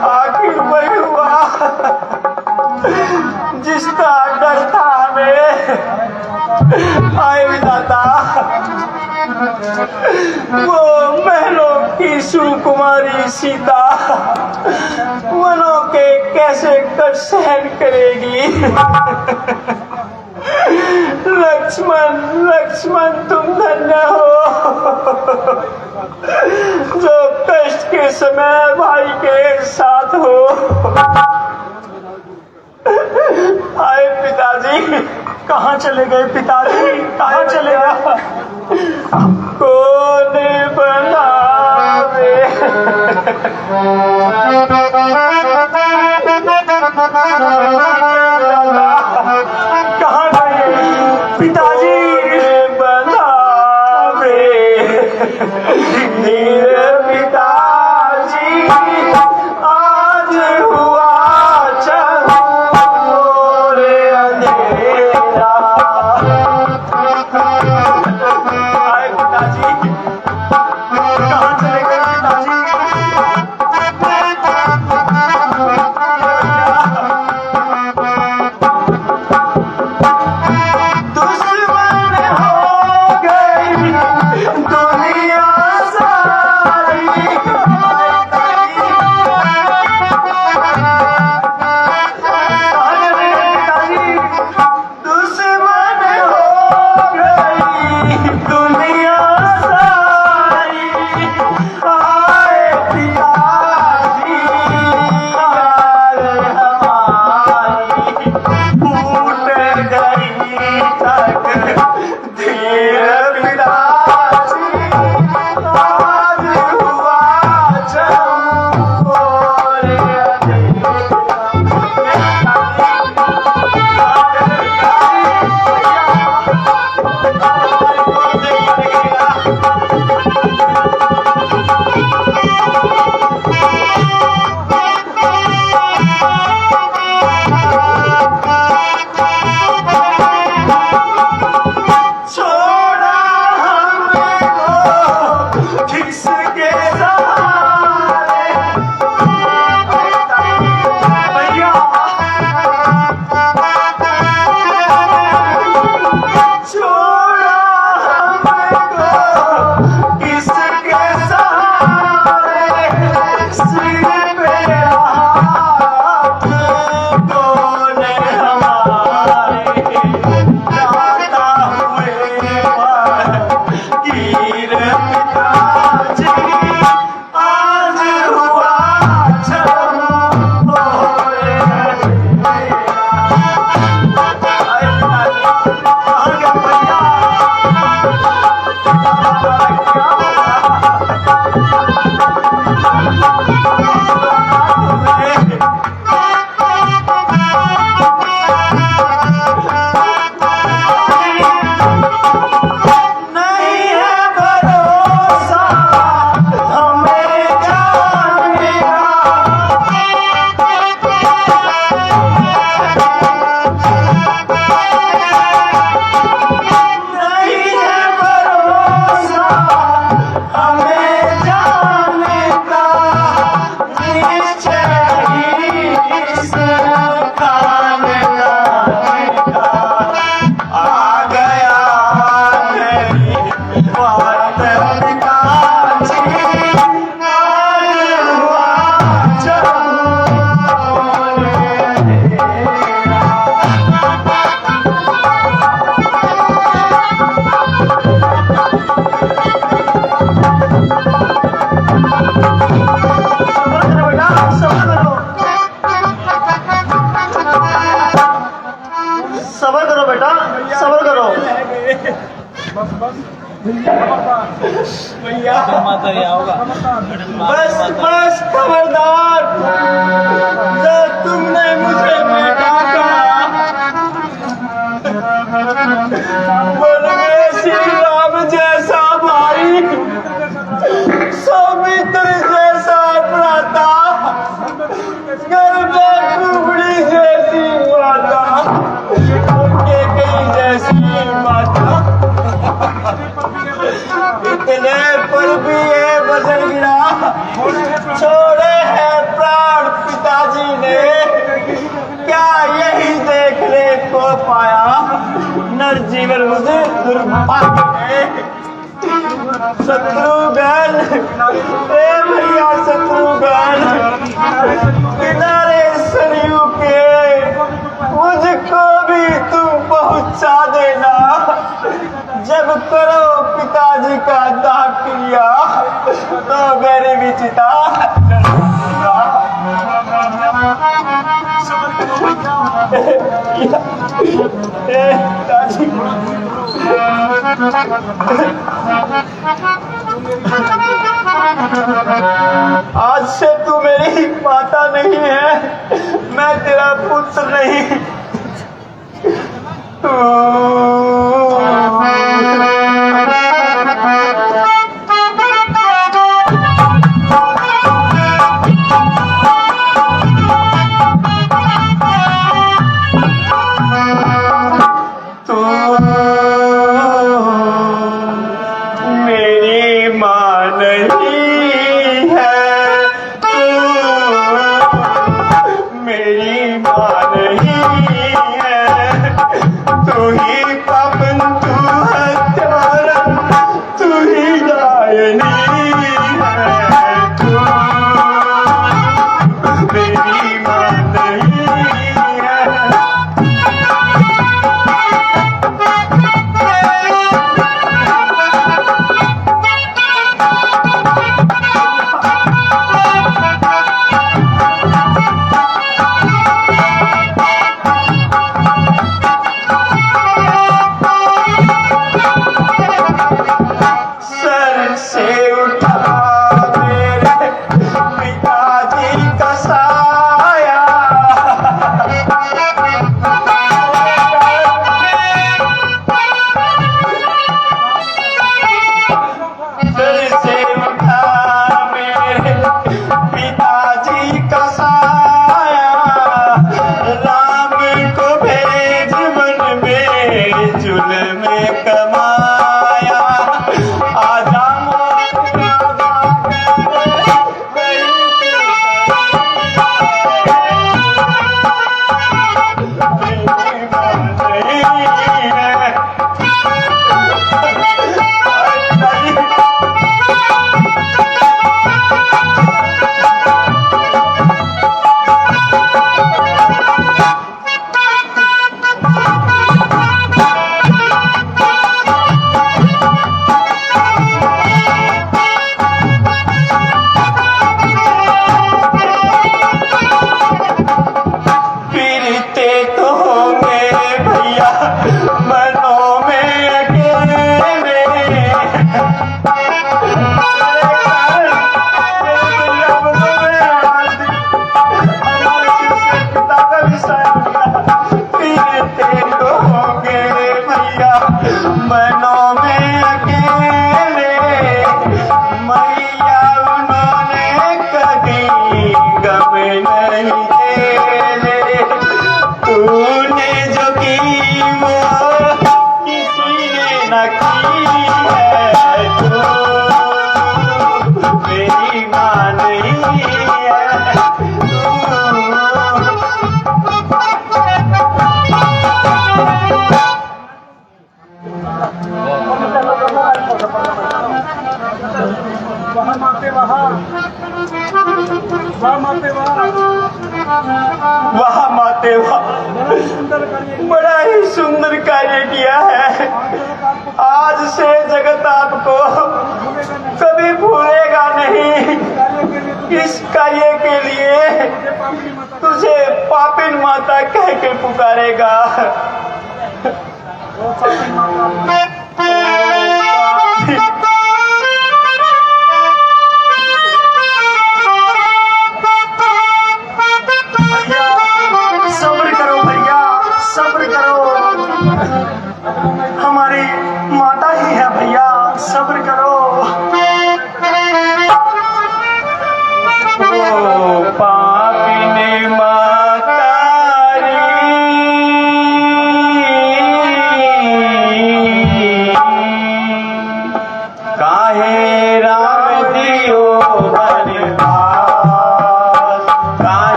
आखिर वही हुआ जिसका डर था हमें। हाय विधाता, वो महलों की सुकुमारी सीता वनों के कैसे कष्ट सहन करेगी? लक्ष्मण, लक्ष्मण तुम धन्य हो जो कष्ट के समय भाई के साथ हो। आए पिताजी, कहाँ चले गए पिताजी? कहाँ चले गए? कौन बनावे? कहाँ गए पिताजी? बनावे धीरे पिताजी, आज हुआ चोरे अंधेरा। आए पिताजी, कहाँ चले गए पिताजी? दुनिया सारी आए पिता भैया बस बस खबरदार, जब तुमने मुझे बेटा कहा बोल गए श्री राम जैसा भाई, सौमित्र जैसा भ्राता, घर में कुबड़ी जैसी माता, कई जैसी माता, इतने पर भी ये बदल गिरा, छोड़े हैं प्राण पिताजी ने, क्या यही देखने को पाया नरजीवन मुझे दुर्भाग्य में। शत्रुघ्न ए भैया शत्रुघ्न, किनारे सरयू के मुझको भी तुम पहुंचा देना, जब करो पिताजी का दाह क्रिया तो मेरी भी चिता आज से तू मेरी माता नहीं है, मैं तेरा पुत्र नहीं। वाह माते वाह, बड़ा ही सुंदर कार्य किया है। आज से जगत आपको कभी भूलेगा नहीं। इस कार्य के लिए तुझे पापिन माता कह के पुकारेगा।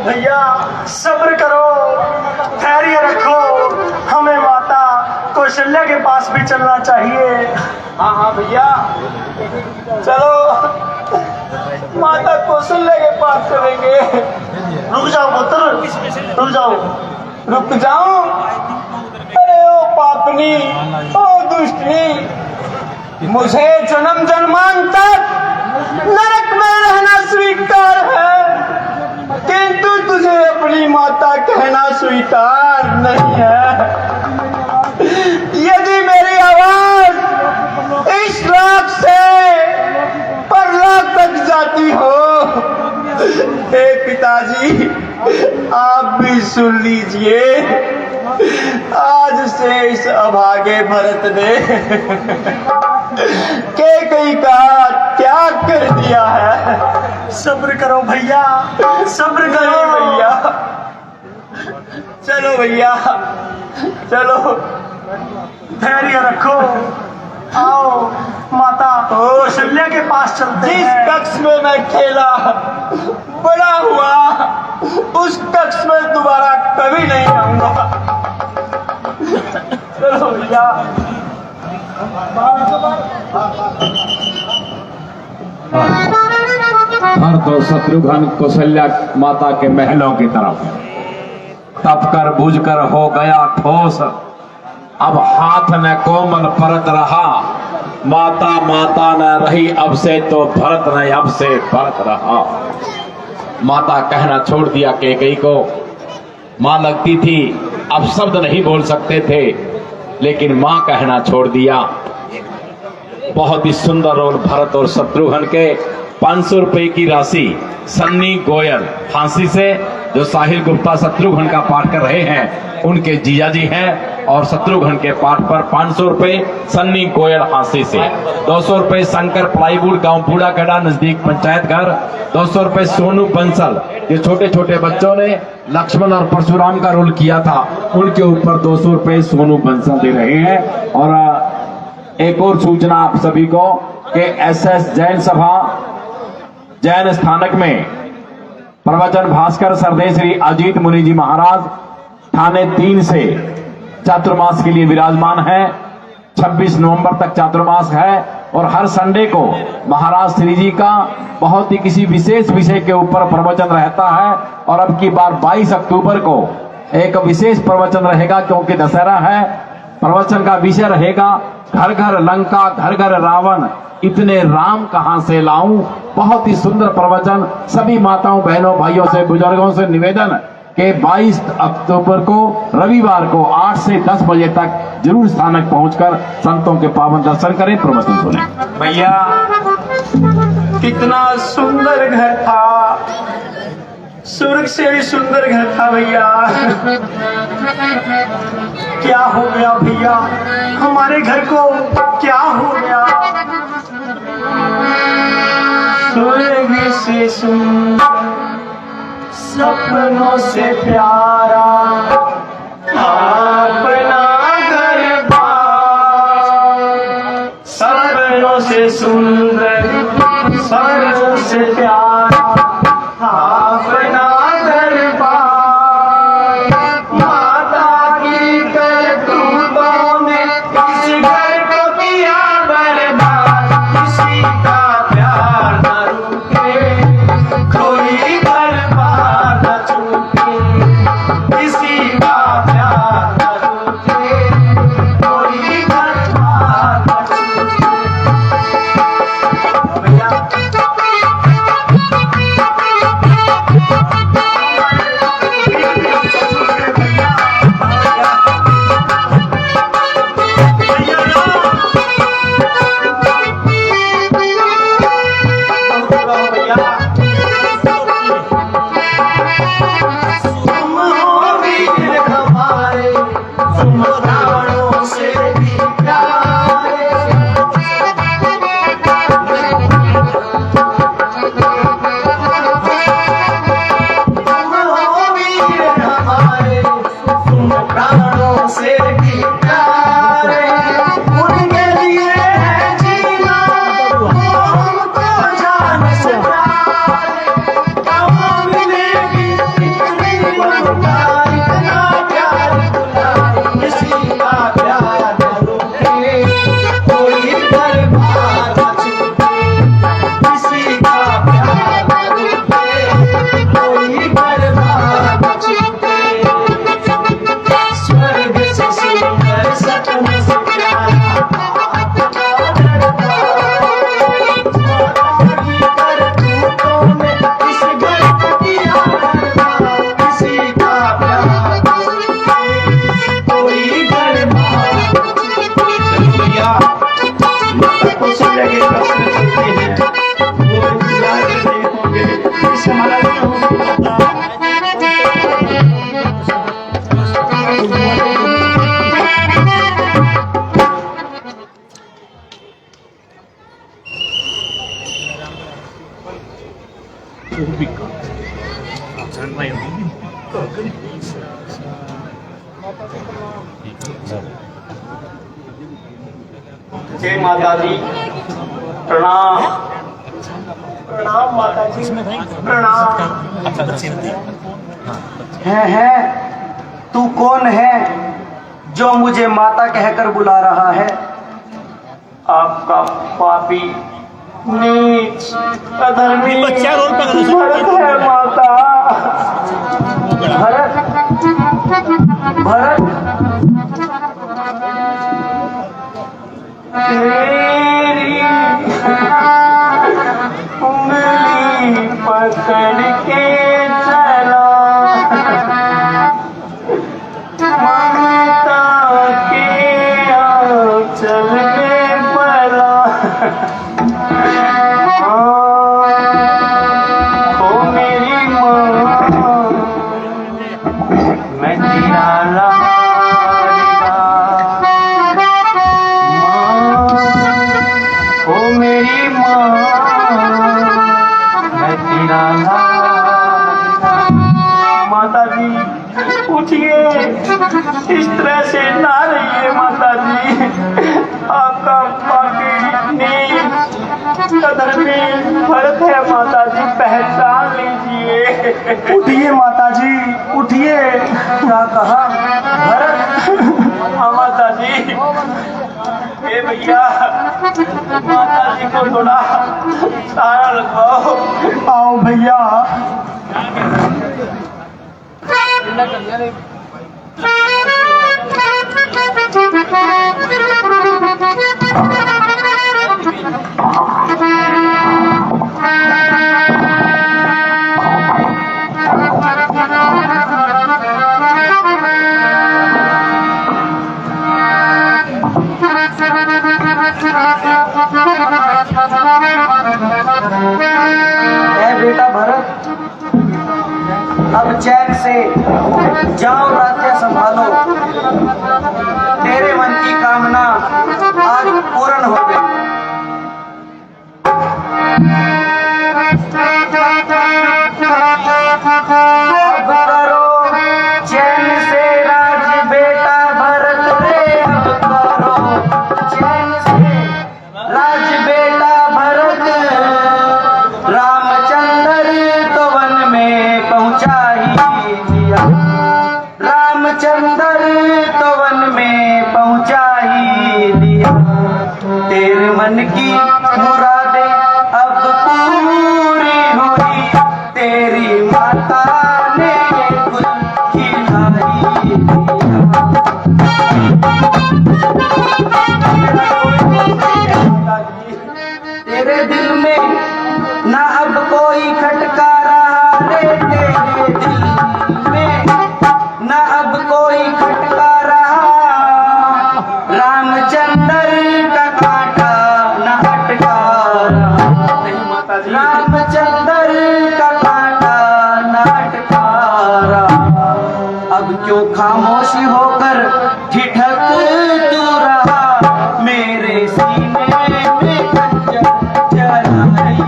भैया, सब्र करो, धैर्य रखो। हमें माता कौशल्या के पास भी चलना चाहिए। हाँ हाँ भैया, चलो माता कौशल्या के पास चलेंगे। रुक जाओ पुत्र, रुक जाओ। रुक जाऊं? अरे ओ पापनी, ओ दुष्टनी, मुझे जन्म जन्मांतर नरक में रहना स्वीकार है, किंतु तुझे अपनी माता कहना स्वीकार नहीं है। यदि मेरी आवाज इस लोक से परलोक तक जाती हो, हे पिताजी आप भी सुन लीजिए, आज से इस अभागे भरत ने कैकेयी का त्याग कर दिया है। सब्र करो भैया, सब्र करो भैया, चलो भैया, चलो, धैर्य रखो। आओ माता कौशल्या के पास चलते जिस हैं। कक्ष में मैं खेला बड़ा हुआ, उस कक्ष में दोबारा कभी नहीं आऊंगा। चलो भैया। भरत और शत्रुघ्न कौशल्या माता के महलों की तरफ तप कर बुझ कर हो गया ठोस, अब हाथ न कोमल परत रहा, माता माता न रही अब से, तो भरत न अब से भरत रहा। माता कहना छोड़ दिया कैकेयी को। मां लगती थी, अब शब्द नहीं बोल सकते थे, लेकिन मां कहना छोड़ दिया। बहुत ही सुंदर रोल भरत और शत्रुघ्न के। 500 रुपए की राशि सन्नी गोयल फांसी से, जो साहिल गुप्ता शत्रुघ्न का पाठ कर रहे हैं, उनके जीजाजी हैं, और शत्रुघ्न के पाठ पर 500 रुपए सन्नी गोयल फांसी से। 200 रुपए शंकर प्लाईवुड गांव बूढ़ा गढ़ा नजदीक पंचायत घर। 200 रुपए सोनू बंसल, ये छोटे छोटे बच्चों ने लक्ष्मण और परशुराम का रोल किया था, उनके ऊपर 200 रुपए सोनू बंसल दे रहे हैं। और एक और सूचना आप सभी को कि SS जैन सभा जैन स्थानक में प्रवचन भास्कर सरदेव श्री अजीत मुनि जी महाराज थाने 3 से चातुर्मास के लिए विराजमान है। 26 नवंबर तक चातुर्मास है और हर संडे को महाराज श्री जी का बहुत ही किसी विशेष विषय के ऊपर प्रवचन रहता है। और अब की बार 22 अक्टूबर को एक विशेष प्रवचन रहेगा, क्योंकि दशहरा है। प्रवचन का विषय रहेगा घर घर लंका घर घर रावण, इतने राम कहां से लाऊं। बहुत ही सुंदर प्रवचन। सभी माताओं बहनों भाइयों से बुजुर्गों से निवेदन कि 22 अक्टूबर को रविवार को 8 से 10 बजे तक जरूर स्थानक पहुंचकर संतों के पावन दर्शन करें, प्रवचन सुने। भैया कितना सुंदर घर था, स्वर्ग से भी सुंदर घर था भैया। क्या हो गया भैया, हमारे घर को क्या हो गया? स्वर्ग से सुंदर, सपनों से प्यारा, अपना घर बार। सपनों से सुंदर, सपनों से प्यारा, अपना घर बार। माता की करतूतों ने इस घर को किया बर्बाद। किसी का प्यार न रुके, कोई बर्बाद न छूटे। किसी का प्यार न रुके, कोई बर्बाद न छूटे। भैया कुछ जगह प्रश्न करते हैं वो इंतजार कर रहे होंगे इस हमारा नहीं हो सकता। जय माता दी, प्रणाम। प्रणाम माता जी, प्रणाम। है तू कौन है जो मुझे माता कहकर बुला रहा है? आपका पापी नीच अधर्मी भरत है माता। भरत तेरी उंगली पकड़ के चला ममता के आंचल में पला। ओ मेरी माँ, मैं तेरा लाडला माँ। ओ मेरी माँ, मैं तेरा लाडला। माता जी उठिए, इस तरह से ना रहिए माता जी। आपका पापी नीच अधर्मी भरत है माता जी, पहचान लीजिए। उठिए माता जी, उठिए। क्या कहा? भरत? हाँ माता जी। ए भैया, माता जी को थोड़ा सहारा लगाओ। आओ भैया। बेटा भरत, अब चैन से जाओ, राज्य संभालो। तेरे मन की कामना आज पूर्ण हो गई। अब करो चैन से राज बेटा भरत रे, अब करो चैन से राज बेटा भरत। रामचंद्र तो वन में पहुंचा ही दिया, रामचंद्र तो वन में पहुंचा ही दिया। तेरे मन की मुरादें अब पूरी हुई, तेरी माता ने गुल खिलाई दिया। तेरे दिल में ना अब कोई खटका रहा रे, तेरे दिल में ना अब कोई खटका रहा। रामचंद्र का कांटा न हटका रहा, रामचंद्र का कांटा न हटका रहा। अब क्यों खामोशी होकर ठिठक तू रहा, मेरे सीने में खंजर चला रही।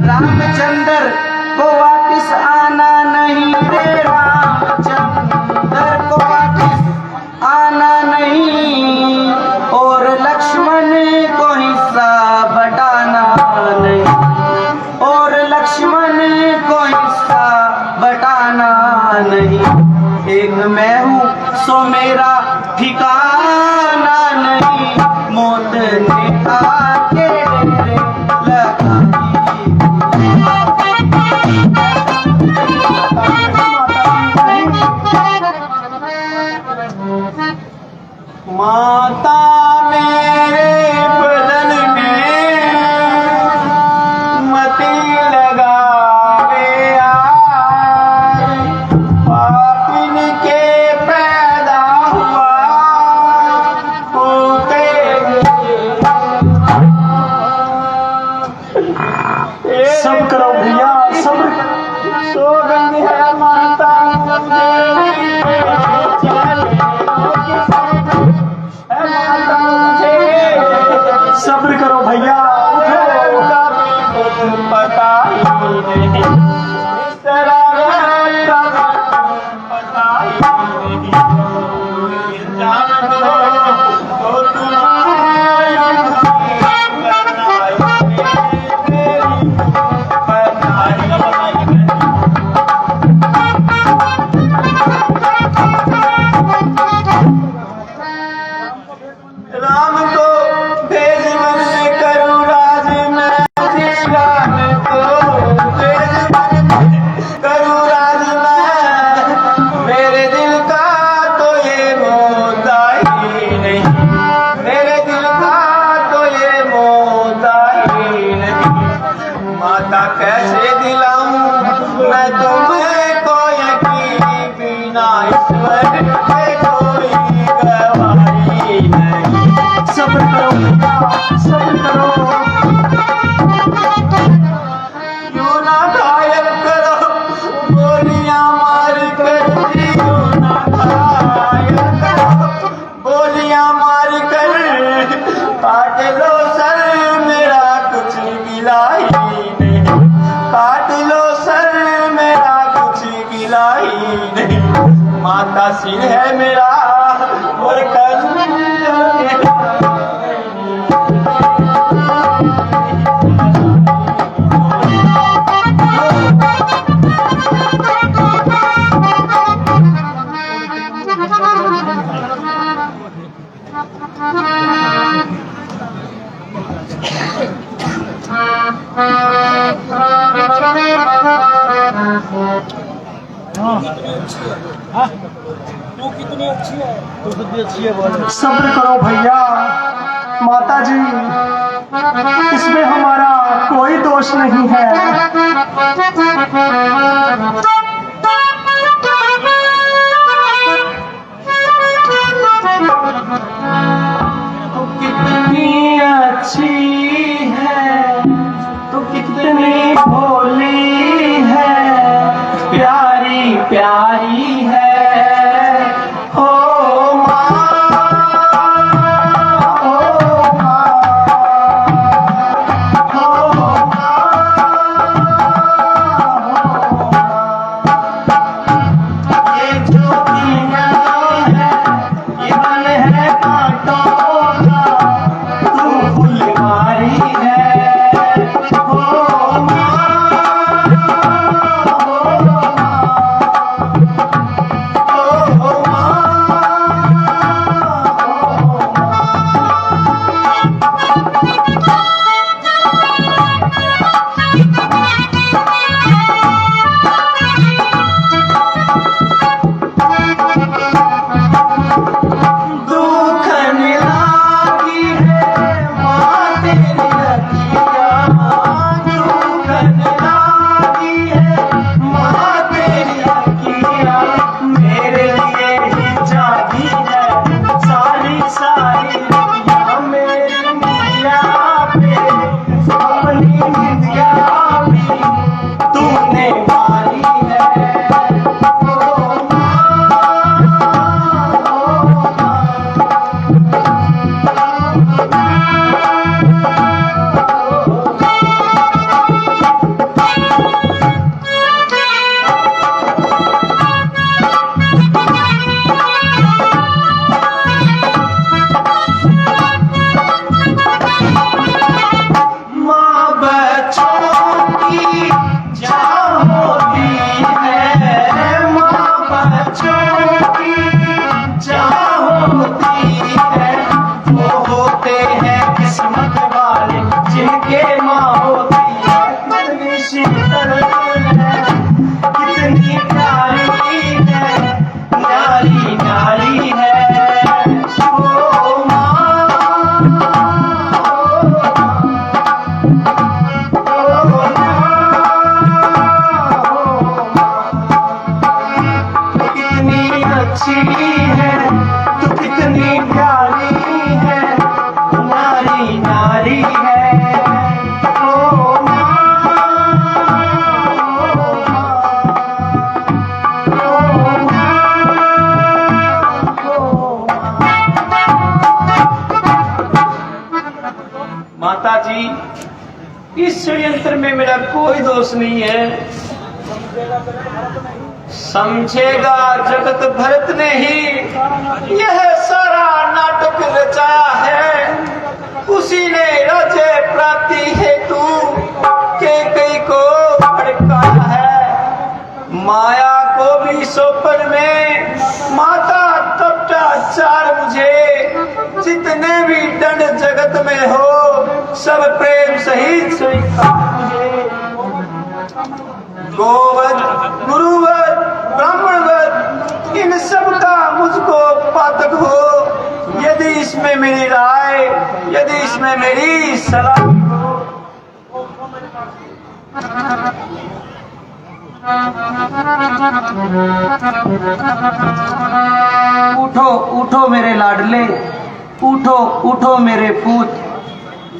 रामचंद्र को वापिस आना नहीं रे, रामचंद्र को वापिस आना नहीं। और लक्ष्मण को हिस्सा बटाना नहीं, और लक्ष्मण को हिस्सा बटाना नहीं। एक मैं हूँ सो मेरा ठिकाना नहीं, मौत ने आके डेरे लगाई। माता मेरे बदन में मती लगावे आज, पापिन के राम को भेज मन में करूं राज मैं, राम को भेज मन में करूं राज मैं। मेरे दिल का तो ये मुद्दा ही नहीं, मेरे दिल का तो ये मुद्दा ही नहीं। माता कैसे दिलाऊं मैं तुमको यकीन, बिना ईश्वर के कोई गवाही नहीं। सब्र करो सब्र करो, यूं ना घायल करो गोलियां मार कर, यूं ना घायल करो गोलियां मार कर। काट लो सर मेरा कुछ गिला ही नहीं, काट लो सर मेरा कुछ गिला ही नहीं। माता सिर है मेरा और कल सब्र करो भैया। माता जी इसमें हमारा कोई दोष नहीं है। तू कितनी अच्छी है, तू कितनी भोली है, प्यारी प्यारी है। माता जी इस षड्यंत्र में मेरा कोई दोष नहीं है। समझेगा जगत भरत ने ही यह सारा नाटक रचाया है। उसी ने राज्य प्राप्ति हेतु कैकेयी को भड़काया है। माया को भी सौंपन में माता तप्ताचार मुझे जितने भी दंड जगत में हो सब प्रेम सहित स्वीकार मुझे। गोवध गुरुवध ब्राह्मणवध इन सब का मुझको पातक हो। यदि इसमें मेरी राय यदि इसमें मेरी सलाह हो। उठो उठो मेरे लाडले, उठो उठो मेरे पूत।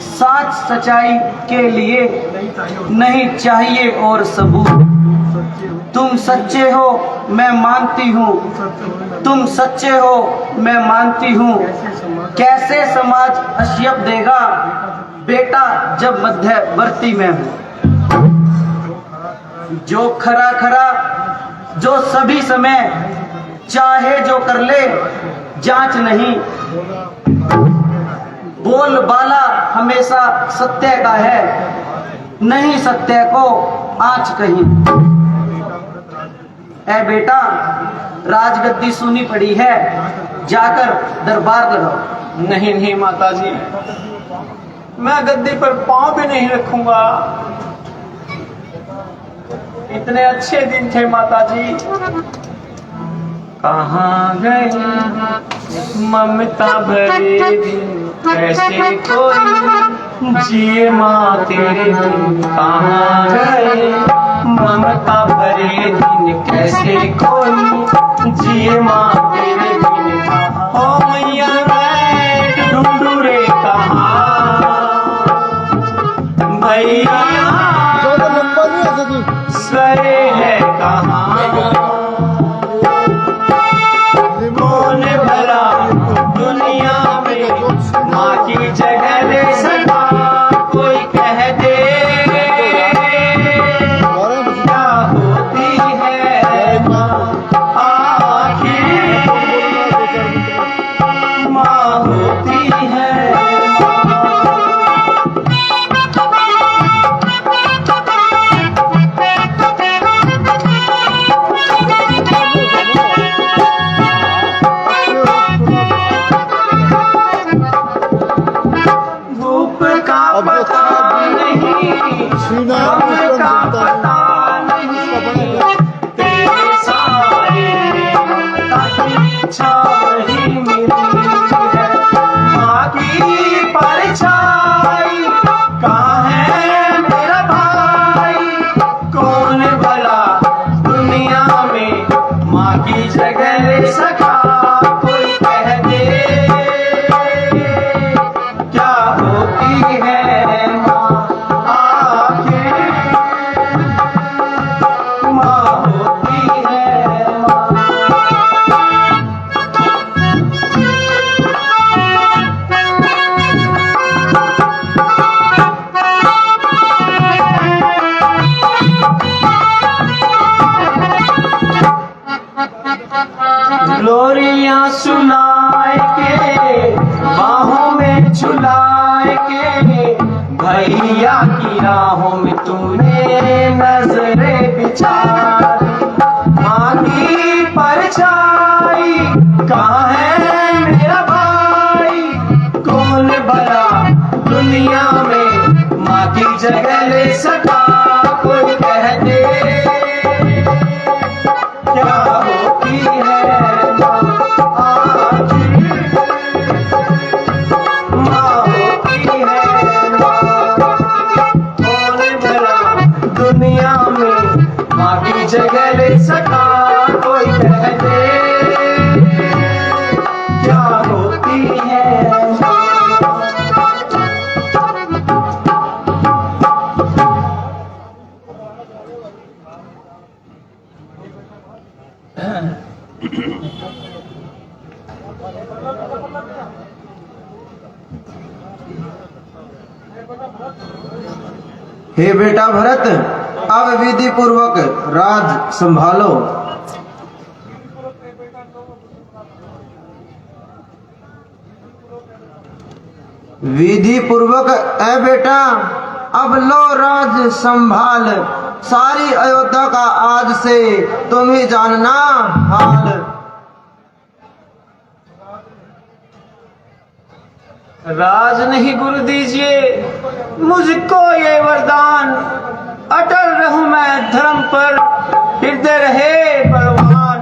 साच सच्चाई के लिए नहीं चाहिए और सबूत। तुम सच्चे हो मैं मानती हूँ, तुम सच्चे हो मैं मानती हूँ। कैसे समाज अश्यप देगा बेटा जब मध्यवर्ती में हूँ। जो खरा खरा जो सभी समय चाहे जो कर ले जांच नहीं। बोल बाला हमेशा सत्य का है, नहीं सत्य को आँच कहीं। ऐ बेटा राजगद्दी सुनी पड़ी है, जाकर दरबार लगाओ। नहीं नहीं माता जी, मैं गद्दी पर पांव भी नहीं रखूंगा। इतने अच्छे दिन थे माता जी। कहाँ गए ममता भरे दिन, कैसे कोई जिए माँ तेरे दिन। कहाँ गए ममता भरे दिन, कैसे कोई जिए माँ तेरे दिन। ओ मैया मैं ढूंढू रे कहाँ भैया सरे है कहाँ। कौन भला दुनिया में माँ की जगह ले सका, कोई कह दे क्या होती है माँ आखिर। माँ होती है लोरियां सुनाए के बाहों में झुलाए के, भैया की राहों में तूने नजरे बिछाई। माँ की परछाई कहाँ है मेरा भाई, कौन भला दुनिया में माँ की जगह ले सका, कोई कह दे क्या होती है दुनिया में माँ की जगह ले सका, कोई कह दे क्या होती है। हे बेटा भरत, अब विधि पूर्वक राज संभालो। विधि पूर्वक ए बेटा अब लो राज संभाल, सारी अयोध्या का आज से तुम ही जानना हाल। राज नहीं गुरु दीजिए मुझको ये वरदान, अटल रहूं मैं धर्म पर, हृदय रहे बलवान।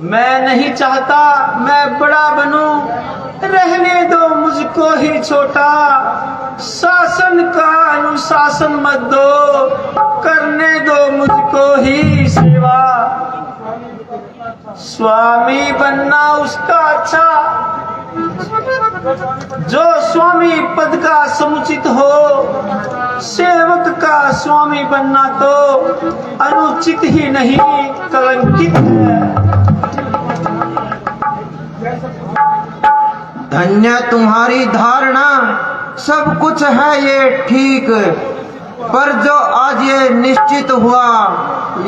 मैं नहीं चाहता मैं बड़ा बनूं, रहने दो मुझको ही छोटा। शासन का अनुशासन मत दो, करने दो मुझको ही सेवा। स्वामी बनना उसका अच्छा, जो स्वामी पद का समुचित हो। सेवक का स्वामी बनना तो अनुचित ही नहीं कलंकित है। धन्य तुम्हारी धारणा, सब कुछ है ये ठीक, पर जो आज ये निश्चित हुआ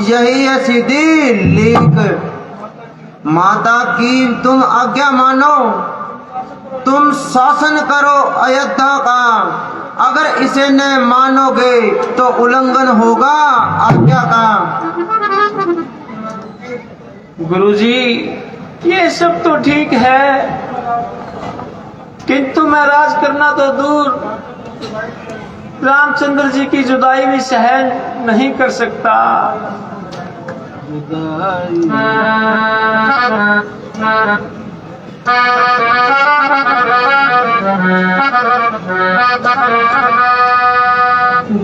यही है सीधी लीक। माता की तुम आज्ञा मानो, तुम शासन करो अयोध्या का, अगर इसे न मानोगे तो उल्लंघन होगा आज्ञा का। गुरुजी ये सब तो ठीक है, किंतु मैं राज करना तो दूर, रामचंद्र जी की जुदाई भी सहन नहीं कर सकता।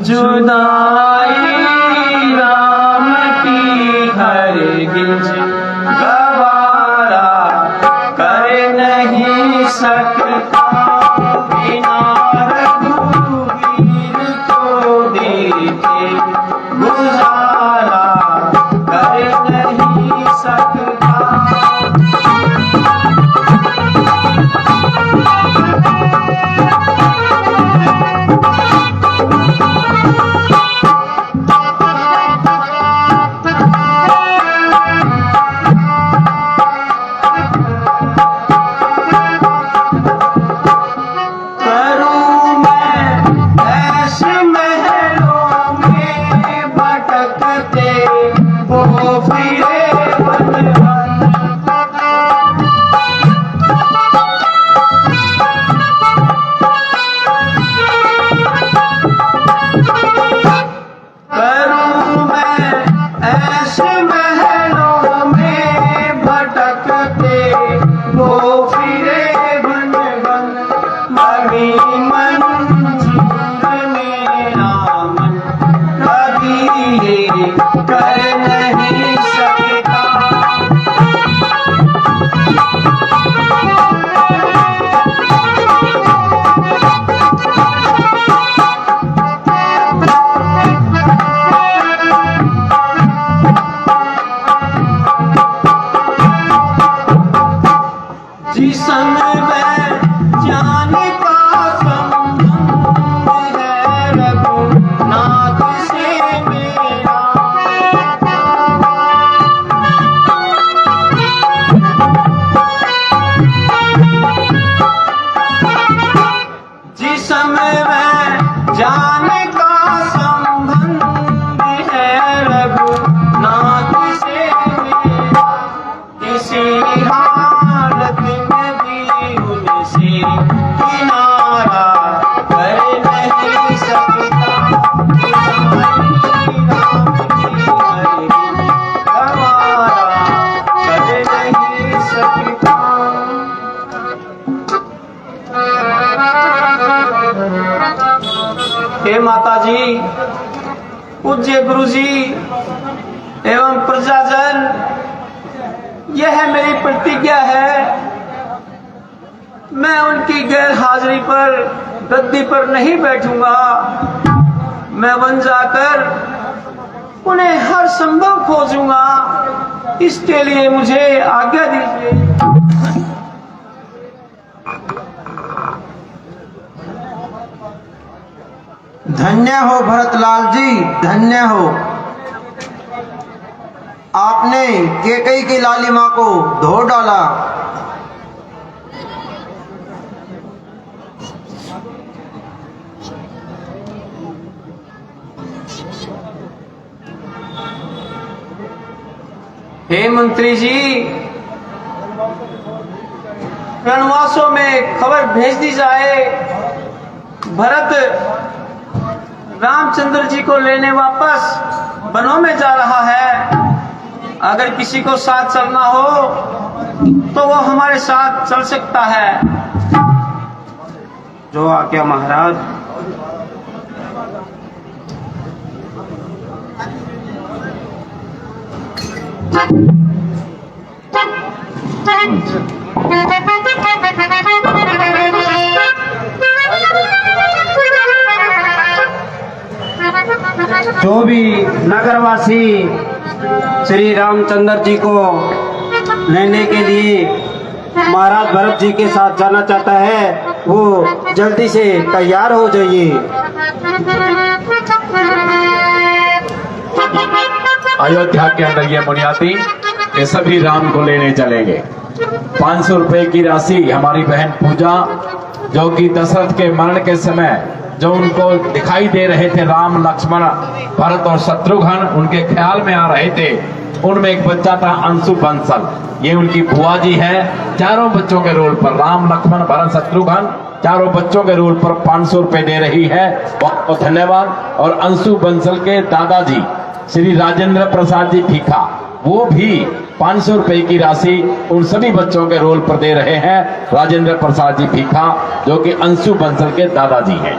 जुदाई राम की हरगिज गवारा कर नहीं सकता, बिना रघुवीर को देखे गुजारा कर नहीं सकता। हे माता जी, पूज्य गुरु जी एवं प्रजाजन, यह मेरी प्रतिज्ञा है, मैं उनकी गैर हाजिरी पर गद्दी पर नहीं बैठूंगा। मैं वन जाकर उन्हें हर संभव खोजूंगा। इसके लिए मुझे आज्ञा दीजिए। धन्य हो भरतलाल जी, धन्य हो। आपने केकई की लालिमा को धो डाला। हे मंत्री जी, रणवासों में खबर भेज दी जाए, भरत रामचंद्र जी को लेने वापस वनों में जा रहा है। अगर किसी को साथ चलना हो तो वो हमारे साथ चल सकता है। जो आज्ञा महाराज। जो भी नगरवासी श्री रामचंद्र जी को लेने के लिए महाराज भरत जी के साथ जाना चाहता है, वो जल्दी से तैयार हो जाइए। अयोध्या के अंदर ये बुनियादी ये सभी राम को लेने चलेंगे। 500 रुपए की राशि हमारी बहन पूजा, जो कि दशरथ के मरण के समय जो उनको दिखाई दे रहे थे राम लक्ष्मण भरत और शत्रुघ्न, उनके ख्याल में आ रहे थे। उनमें एक बच्चा था अंशु बंसल, ये उनकी बुआ जी है। चारों बच्चों के रोल पर राम लक्ष्मण भरत शत्रुघ्न चारों बच्चों के रोल पर 500 रुपए दे रही है। बहुत बहुत धन्यवाद। और अंशु बंसल के दादाजी श्री राजेंद्र प्रसाद जी भीखा, वो भी 500 रुपए की राशि उन सभी बच्चों के रोल पर दे रहे हैं। राजेंद्र प्रसाद जी भीखा, जो कि अंशु बंसल के दादाजी हैं।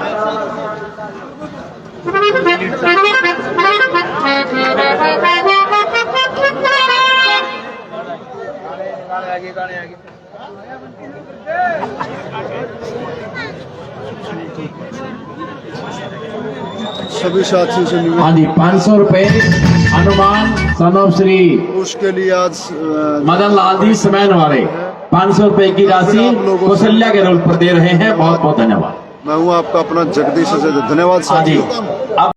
सभी साथियों से निवेदन, हाँ जी, 500 रुपए हनुमान सनोब श्री उसके लिए आज मदन लाल जी समैन वाले 500 रुपए की राशि कौशल्या के रोल पर दे रहे हैं। बहुत बहुत धन्यवाद। मैं हूँ आपका अपना जगदीश, धन्यवाद हाँ जी। साथियों। अब